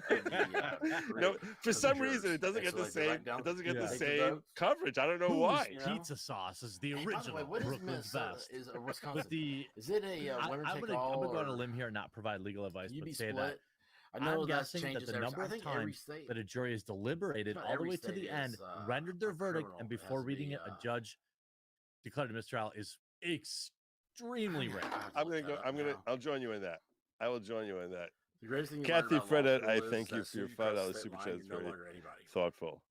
[SPEAKER 2] No, for
[SPEAKER 3] of the
[SPEAKER 2] some
[SPEAKER 3] jurors.
[SPEAKER 2] reason it doesn't
[SPEAKER 3] And
[SPEAKER 2] get
[SPEAKER 3] so,
[SPEAKER 2] the
[SPEAKER 3] like, they
[SPEAKER 2] same.
[SPEAKER 3] write down-
[SPEAKER 2] It doesn't get
[SPEAKER 1] Yeah.
[SPEAKER 2] the
[SPEAKER 3] Take the
[SPEAKER 2] same
[SPEAKER 3] votes.
[SPEAKER 2] coverage. I don't know
[SPEAKER 1] Whose
[SPEAKER 2] why.
[SPEAKER 3] You know?
[SPEAKER 1] pizza sauce is the
[SPEAKER 3] Hey, by the way,
[SPEAKER 1] original
[SPEAKER 3] what is
[SPEAKER 1] Brooklyn's best?
[SPEAKER 3] Is a
[SPEAKER 1] But
[SPEAKER 3] Wisconsin?
[SPEAKER 1] the
[SPEAKER 3] Is it a winner
[SPEAKER 1] I'm
[SPEAKER 3] take
[SPEAKER 1] gonna
[SPEAKER 3] all?
[SPEAKER 1] go on a
[SPEAKER 3] or
[SPEAKER 1] limb here and not provide legal advice,
[SPEAKER 3] you
[SPEAKER 1] but
[SPEAKER 3] be
[SPEAKER 1] say
[SPEAKER 3] split?
[SPEAKER 1] that
[SPEAKER 3] I know
[SPEAKER 1] I'm
[SPEAKER 3] that
[SPEAKER 1] guessing that
[SPEAKER 3] changes
[SPEAKER 1] the
[SPEAKER 3] every-
[SPEAKER 1] number
[SPEAKER 3] I
[SPEAKER 1] of
[SPEAKER 3] think every
[SPEAKER 1] times
[SPEAKER 3] state.
[SPEAKER 1] that a jury is deliberated
[SPEAKER 3] Not
[SPEAKER 1] all the
[SPEAKER 3] every
[SPEAKER 1] way to the
[SPEAKER 3] state
[SPEAKER 1] end,
[SPEAKER 3] is,
[SPEAKER 1] rendered their
[SPEAKER 3] a
[SPEAKER 1] verdict,
[SPEAKER 3] criminal.
[SPEAKER 1] and
[SPEAKER 3] It has
[SPEAKER 1] before
[SPEAKER 3] to
[SPEAKER 1] reading
[SPEAKER 3] be,
[SPEAKER 1] it, a judge declared a mistrial is extremely rare.
[SPEAKER 2] I'll join you in that. I will join you in that.
[SPEAKER 3] The greatest thing you
[SPEAKER 2] Kathy
[SPEAKER 3] learn about law
[SPEAKER 2] Freda,
[SPEAKER 3] school
[SPEAKER 2] I
[SPEAKER 3] is
[SPEAKER 2] thank
[SPEAKER 3] that
[SPEAKER 2] you
[SPEAKER 3] as
[SPEAKER 2] for
[SPEAKER 3] soon
[SPEAKER 2] your
[SPEAKER 3] as you cross
[SPEAKER 2] $5
[SPEAKER 3] the
[SPEAKER 2] super
[SPEAKER 3] line,
[SPEAKER 2] chat. It's
[SPEAKER 3] you're no
[SPEAKER 2] very
[SPEAKER 3] longer anybody.
[SPEAKER 2] thoughtful.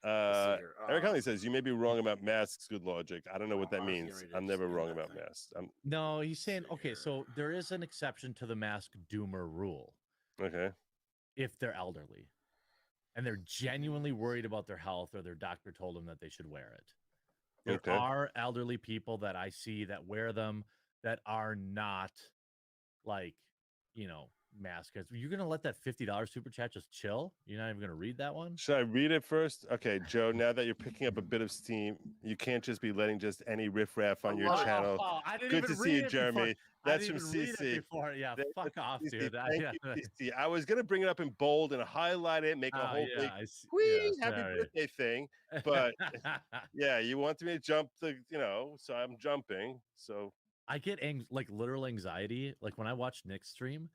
[SPEAKER 3] Let's see here.
[SPEAKER 2] Eric Huntley says you may be wrong about masks. Good logic. I don't know what that
[SPEAKER 3] I was
[SPEAKER 2] means.
[SPEAKER 3] getting ready to
[SPEAKER 2] I'm never
[SPEAKER 3] expand
[SPEAKER 2] wrong
[SPEAKER 3] that
[SPEAKER 2] about
[SPEAKER 3] thing.
[SPEAKER 2] masks.
[SPEAKER 1] No, he's saying
[SPEAKER 3] See
[SPEAKER 1] okay,
[SPEAKER 3] here.
[SPEAKER 1] so there is an exception to the mask doomer rule
[SPEAKER 2] Okay.
[SPEAKER 1] if they're elderly and they're genuinely worried about their health or their doctor told them that they should wear it. There
[SPEAKER 2] Okay.
[SPEAKER 1] are elderly people that I see that wear them that are not like, masks. You're going to let that $50 super chat just chill? You're not even going to read that one?
[SPEAKER 2] Should I read it first? Okay, Joe, now that you're picking up a bit of steam, you can't just be letting just any riffraff on your channel.
[SPEAKER 1] Oh, I didn't
[SPEAKER 2] Good
[SPEAKER 1] even
[SPEAKER 2] to see
[SPEAKER 1] read
[SPEAKER 2] you,
[SPEAKER 1] it
[SPEAKER 2] Jeremy.
[SPEAKER 1] before.
[SPEAKER 2] That's
[SPEAKER 1] I
[SPEAKER 2] from
[SPEAKER 1] didn't even read
[SPEAKER 2] CC.
[SPEAKER 1] it before. Yeah,
[SPEAKER 2] That's
[SPEAKER 1] fuck off,
[SPEAKER 2] CC.
[SPEAKER 1] dude.
[SPEAKER 2] Thank you, CC. I was going to bring it up in bold and highlight it, make a whole big
[SPEAKER 1] I see.
[SPEAKER 2] whee,
[SPEAKER 1] Yeah,
[SPEAKER 2] happy
[SPEAKER 1] sorry.
[SPEAKER 2] birthday thing. But yeah, you wanted me to jump so I'm jumping. So
[SPEAKER 1] I get literal anxiety. Like when I watch Nick's stream,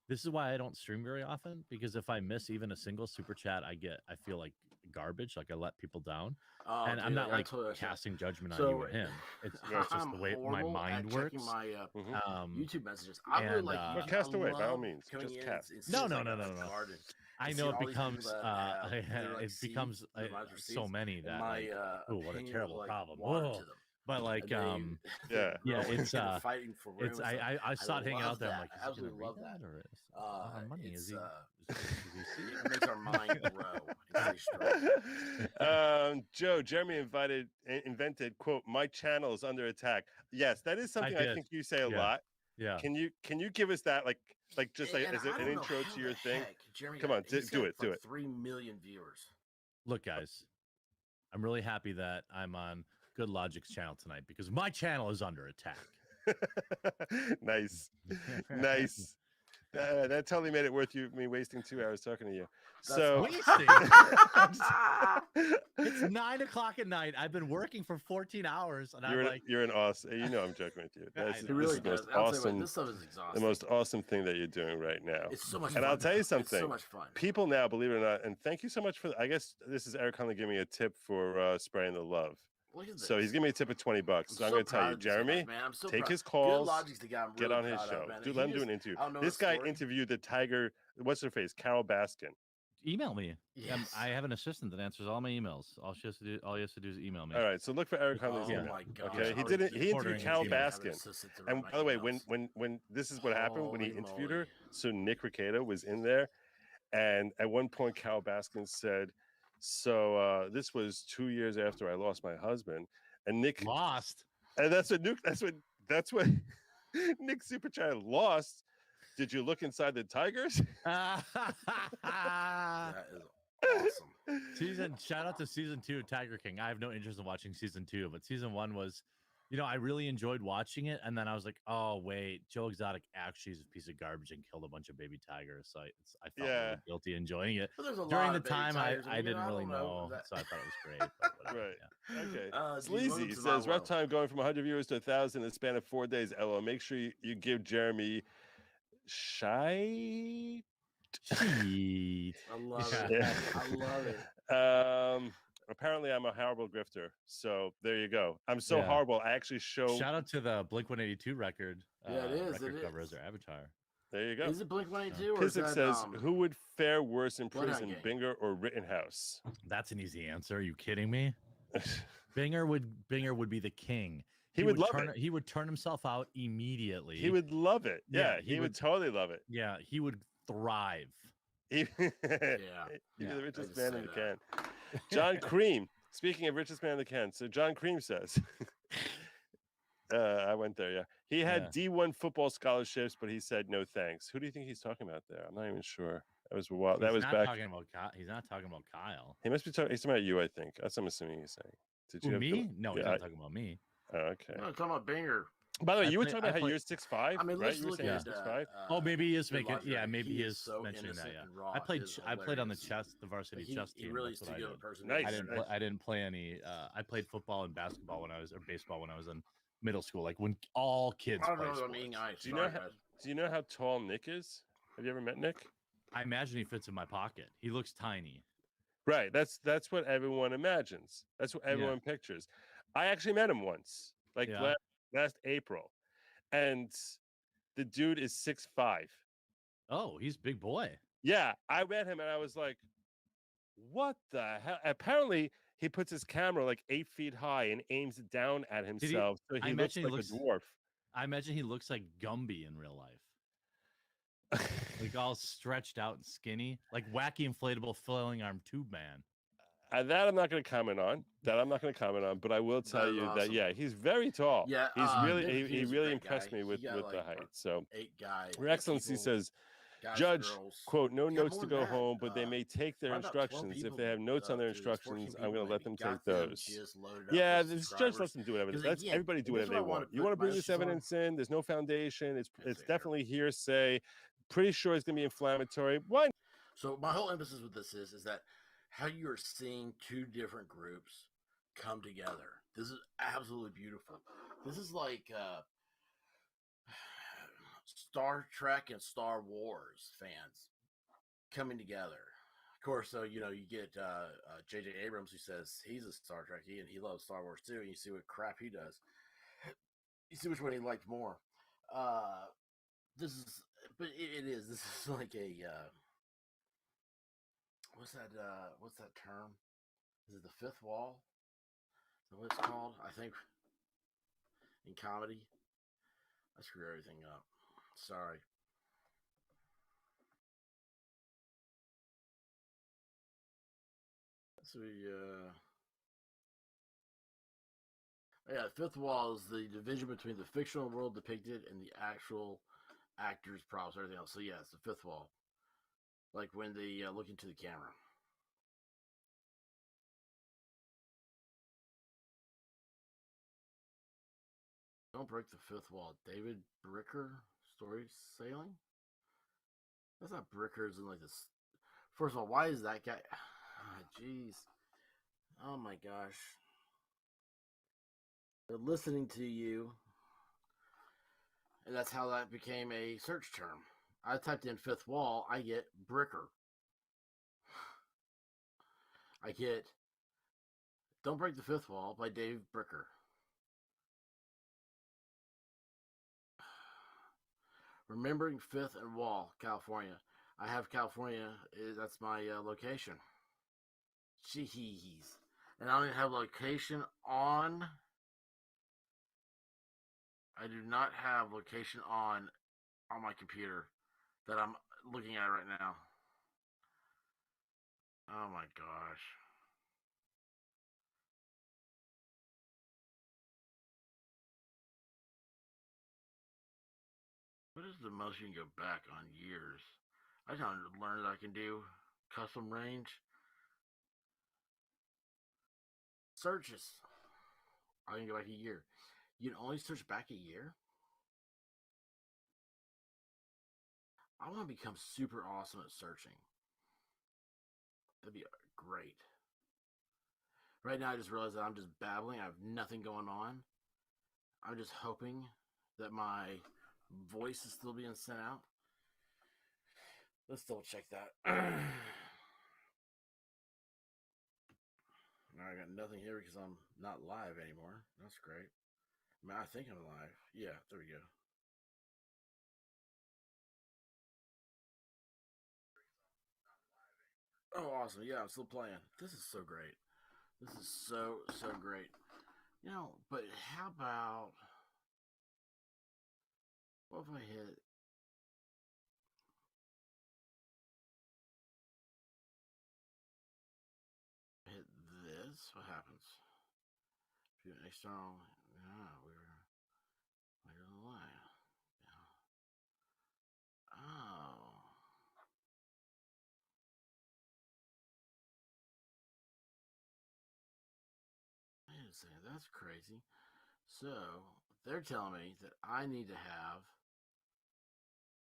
[SPEAKER 1] this is why I don't stream very often, because if I miss even a single super chat, I feel like garbage. Like I let people down. And I'm not like casting judgment on you or him. It's just the way my mind works.
[SPEAKER 3] My
[SPEAKER 2] mhm.
[SPEAKER 3] YouTube messages. I really
[SPEAKER 1] And,
[SPEAKER 3] like
[SPEAKER 2] Well, cast away by all means. Just cast.
[SPEAKER 1] No. I know it becomes it becomes so many that
[SPEAKER 3] my
[SPEAKER 1] oh, what a terrible problem.
[SPEAKER 3] water
[SPEAKER 1] Whoa.
[SPEAKER 3] to them.
[SPEAKER 1] But like,
[SPEAKER 2] yeah,
[SPEAKER 1] it's
[SPEAKER 3] fighting for
[SPEAKER 1] it's I saw it hanging out there. I'm like, is he gonna read
[SPEAKER 3] that,
[SPEAKER 1] or is a lot of money? Is he?
[SPEAKER 3] It makes our mind grow.
[SPEAKER 2] Joe, Jeremy invented quote, "My channel is under attack." Yes, that is something I think you say a lot.
[SPEAKER 1] Yeah.
[SPEAKER 2] Can you give us that like just like as an intro to your thing?
[SPEAKER 3] Jeremy,
[SPEAKER 2] come on, do it.
[SPEAKER 3] 3 million viewers.
[SPEAKER 1] Look, guys, I'm really happy that I'm on Good Logic's channel tonight because my channel is under attack.
[SPEAKER 2] Nice. That totally made it worth me wasting 2 hours talking to you.
[SPEAKER 1] Wasting. It's 9 o'clock at night. I've been working for 14 hours, and you're
[SPEAKER 2] an awesome. You know I'm joking with you.
[SPEAKER 3] This is the most awesome. This stuff is exhausting.
[SPEAKER 2] The most awesome thing that you're doing right now.
[SPEAKER 3] It's so much
[SPEAKER 2] fun. And I'll tell you something.
[SPEAKER 3] It's so much fun.
[SPEAKER 2] People now, believe it or not, and thank you so much for. I guess this is Eric Conley giving me a tip for spraying the love.
[SPEAKER 3] So
[SPEAKER 2] he's giving me a tip of $20. So I'm going to tell you, Jeremy, take his calls, get on his show. Let him do an interview. This guy interviewed the Tiger, what's her face, Carol Baskin.
[SPEAKER 1] Email me. Yes. I have an assistant that answers all my emails. All he has to do is email me.
[SPEAKER 2] All right, so look for Eric Conley's email. Okay, he interviewed Carol Baskin. And by the way, when this is what happened when he interviewed her, so Nick Ricada was in there, and at one point Carol Baskin said, so this was 2 years after I lost my husband, and Nick
[SPEAKER 1] lost,
[SPEAKER 2] and that's what Nick Superchild lost. Did you look inside the tigers?
[SPEAKER 3] That is awesome.
[SPEAKER 1] Shout out to season 2 of Tiger King. I have no interest in watching season 2, but season 1 was, I really enjoyed watching it, and then I was like, oh wait, Joe Exotic actually is a piece of garbage and killed a bunch of baby tigers. So I felt really guilty enjoying it. During the time, I didn't really know, so I thought it was great. But whatever,
[SPEAKER 2] right. Okay. Sleazy says, rough time going from 100 viewers to 1,000 in the span of 4 days. LO. Make sure you give Jeremy
[SPEAKER 3] I love it. I love it.
[SPEAKER 2] Apparently I'm a horrible grifter, so there you go. I'm so horrible. I actually show.
[SPEAKER 1] Shout out to the Blink-182 record.
[SPEAKER 3] It is.
[SPEAKER 1] Record cover as their avatar.
[SPEAKER 2] There you go.
[SPEAKER 3] Is it Blink-182?
[SPEAKER 2] Pissick says, who would fare worse in prison, Binger or Rittenhouse?
[SPEAKER 1] That's an easy answer. Are you kidding me? Binger would be the king.
[SPEAKER 2] He would love it.
[SPEAKER 1] He would turn himself out immediately.
[SPEAKER 2] He would love it. Yeah, he would totally love it.
[SPEAKER 1] Yeah, he would thrive.
[SPEAKER 2] He'd be the richest man in the can. John Cream. Speaking of richest man in the can, so John Cream says, I went there. Yeah, he had D1 football scholarships, but he said no thanks. Who do you think he's talking about there? I'm not even sure. That was wild. That was back.
[SPEAKER 1] He's not talking about Kyle.
[SPEAKER 2] He must be talking. He's talking about you, I think. That's what I'm assuming he's saying.
[SPEAKER 1] Did you me? No, he's not talking about me.
[SPEAKER 2] Oh, okay.
[SPEAKER 3] No, talking about Binger.
[SPEAKER 2] By the way, you were talking about how you're 6'5".
[SPEAKER 3] I mean,
[SPEAKER 2] right? You were saying 6'5".
[SPEAKER 1] Oh, maybe he is making. Yeah, maybe he is mentioning that. Yeah, I played on the varsity chess team.
[SPEAKER 3] He really is too good a person.
[SPEAKER 2] Nice.
[SPEAKER 1] I didn't play any. I played football and basketball or baseball when I was in middle school. Like when all kids play sports.
[SPEAKER 2] Do you know how tall Nick is? Have you ever met Nick?
[SPEAKER 1] I imagine he fits in my pocket. He looks tiny.
[SPEAKER 2] Right. That's what everyone imagines. That's what everyone pictures. I actually met him once, like last April, and the dude is 6'5".
[SPEAKER 1] Oh, he's a big boy.
[SPEAKER 2] Yeah, I met him and I was like, "What the hell?" Apparently, he puts his camera like 8 feet high and aims it down at himself, so he looks like a dwarf.
[SPEAKER 1] I imagine he looks like Gumby in real life. Like all stretched out and skinny, like wacky inflatable flailing arm tube man.
[SPEAKER 2] That I'm not going to comment on. But I will tell you that he's very tall.
[SPEAKER 3] Yeah,
[SPEAKER 2] he's really he really impressed me with the height. So Your Excellency says, Judge, quote, no notes to go home, but they may take their instructions. If they have notes on their instructions, I'm going to let them take those. Yeah, the judge lets them do whatever. Everybody do whatever they want. You want to bring this evidence in? There's no foundation. It's definitely hearsay. Pretty sure it's going to be inflammatory. Why?
[SPEAKER 3] So my whole emphasis with this is that how you are seeing two different groups come together. This is absolutely beautiful. This is like Star Trek and Star Wars fans coming together. Of course, so you get J.J. Abrams, who says he's a Star Trek and he loves Star Wars too. And you see what crap he does. You see which one he liked more. This is like a what's that term? Is it the fifth wall? Is that what it's called? I think in comedy. I screw everything up. Sorry. So yeah, fifth wall is the division between the fictional world depicted and the actual actors, props, everything else. So yeah, it's the fifth wall. Like when they look into the camera. Don't break the fifth wall. David Bricker, story sailing? That's not Brickers in like this. First of all, why is that guy? Jeez. Oh my gosh. They're listening to you. And that's how that became a search term. I typed in fifth wall, I get Bricker. I get Don't Break the Fifth Wall by Dave Bricker. Remembering Fifth and Wall, California. I have California. That's my location. Jeez. And I don't even have location on. I do not have location on my computer that I'm looking at right now. Oh my gosh. What is the most you can go back on years? I just learned that I can do custom range searches. I can go back a year. You can only search back a year? I want to become super awesome at searching. That'd be great. Right now, I just realized that I'm just babbling. I have nothing going on. I'm just hoping that my voice is still being sent out. Let's double check that. I got nothing here because I'm not live anymore. That's great. I mean, I think I'm live. Yeah, there we go. Oh, awesome. Yeah, I'm still playing. This is so great. This is so great. You know, but how about, what if I hit this? What happens? If you an external, we're on the line. Yeah. Oh. Wait a second, that's crazy. So they're telling me that I need to have.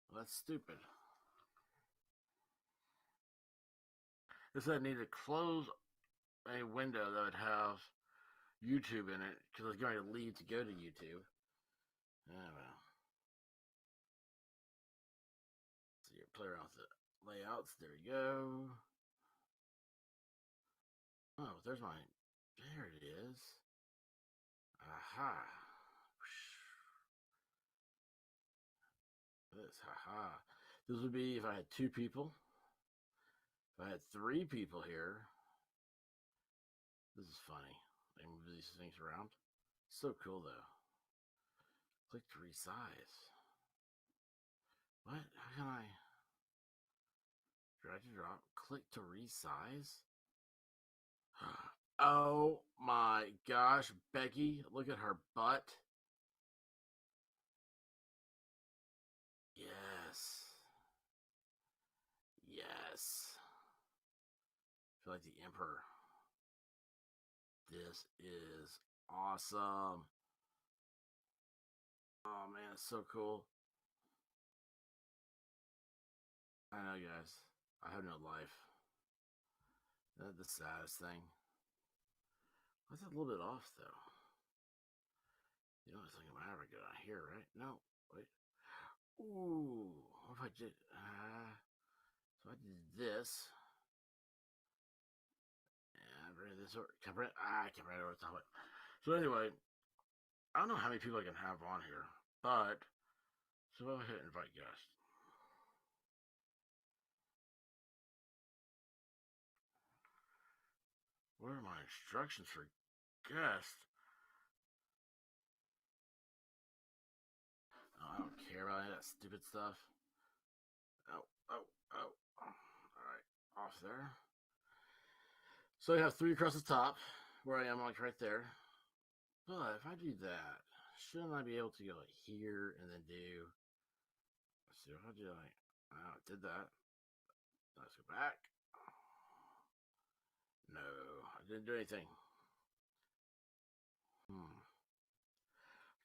[SPEAKER 3] Well, that's stupid. It said I need to close a window that would have YouTube in it because I was going to leave to go to YouTube. Oh well. So you play around with the layouts. There you go. Oh, there's my. There it is. Aha. This, haha. This would be if I had 2 people. If I had 3 people here. This is funny. I can move these things around. So cool though. Click to resize. What? How can I drag to drop? Click to resize? Oh my gosh, Becky, look at her butt. Yes. Yes. I feel like the Emperor. This is awesome. Oh man, it's so cool. I know, guys. I have no life. That's the saddest thing. That's a little bit off, though. You know, it's like I'm ever good on here, right? No, wait. Ooh, what if I did? So I did this. And bring this over. I can't bring it over the top of it. So anyway, I don't know how many people I can have on here, but so I'll hit invite guest. What are my instructions for guest? care about any of that stupid stuff. Oh. All right, off there. So you have 3 across the top, where I am, like right there. But if I do that, shouldn't I be able to go here and then do? Let's see if I do like. I did that. Let's go back. No, I didn't do anything.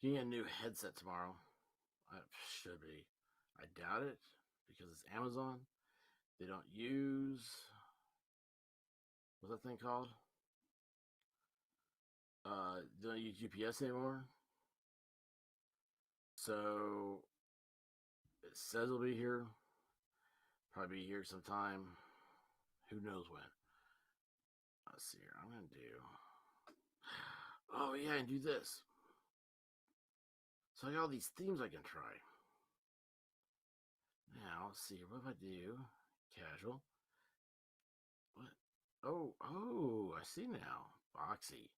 [SPEAKER 3] Getting a new headset tomorrow. I should be. I doubt it because it's Amazon. They don't use what's that thing called? Don't use UPS anymore. So it says it'll be here. Probably be here sometime. Who knows when? Let's see here. I'm gonna do. Oh yeah, and do this. So I got all these themes I can try. Now let's see. What if I do casual? What? Oh, I see now. Boxy.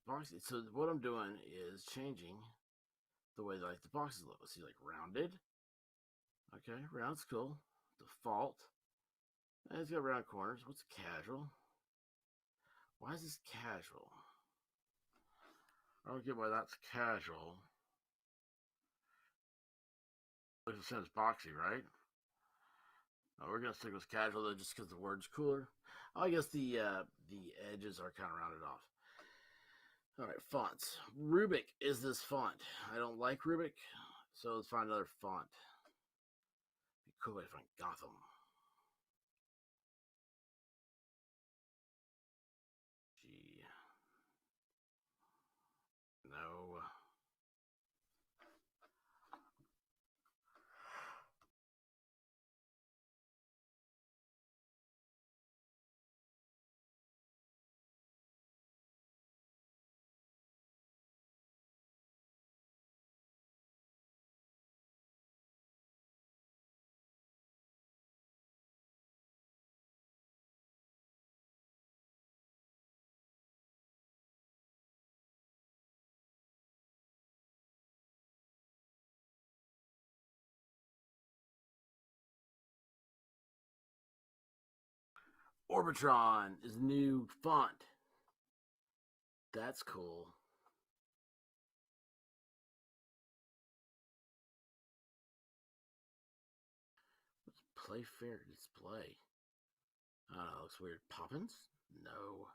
[SPEAKER 3] Boxy. So what I'm doing is changing the way that like the boxes look. Let's see, like rounded. Okay, round's cool. Default. And it's got round corners. What's casual? Why is this casual? I don't get why that's casual. Looks the same as boxy, right? Oh, we're gonna stick with casual though, just because the word's cooler. I guess the edges are kind of rounded off. All right, fonts. Rubik is this font. I don't like Rubik, so let's find another font. Be cool if I find Gotham. G. No. Orbitron is new font. That's cool. What's play fair display? I don't know, looks weird. Poppins? No.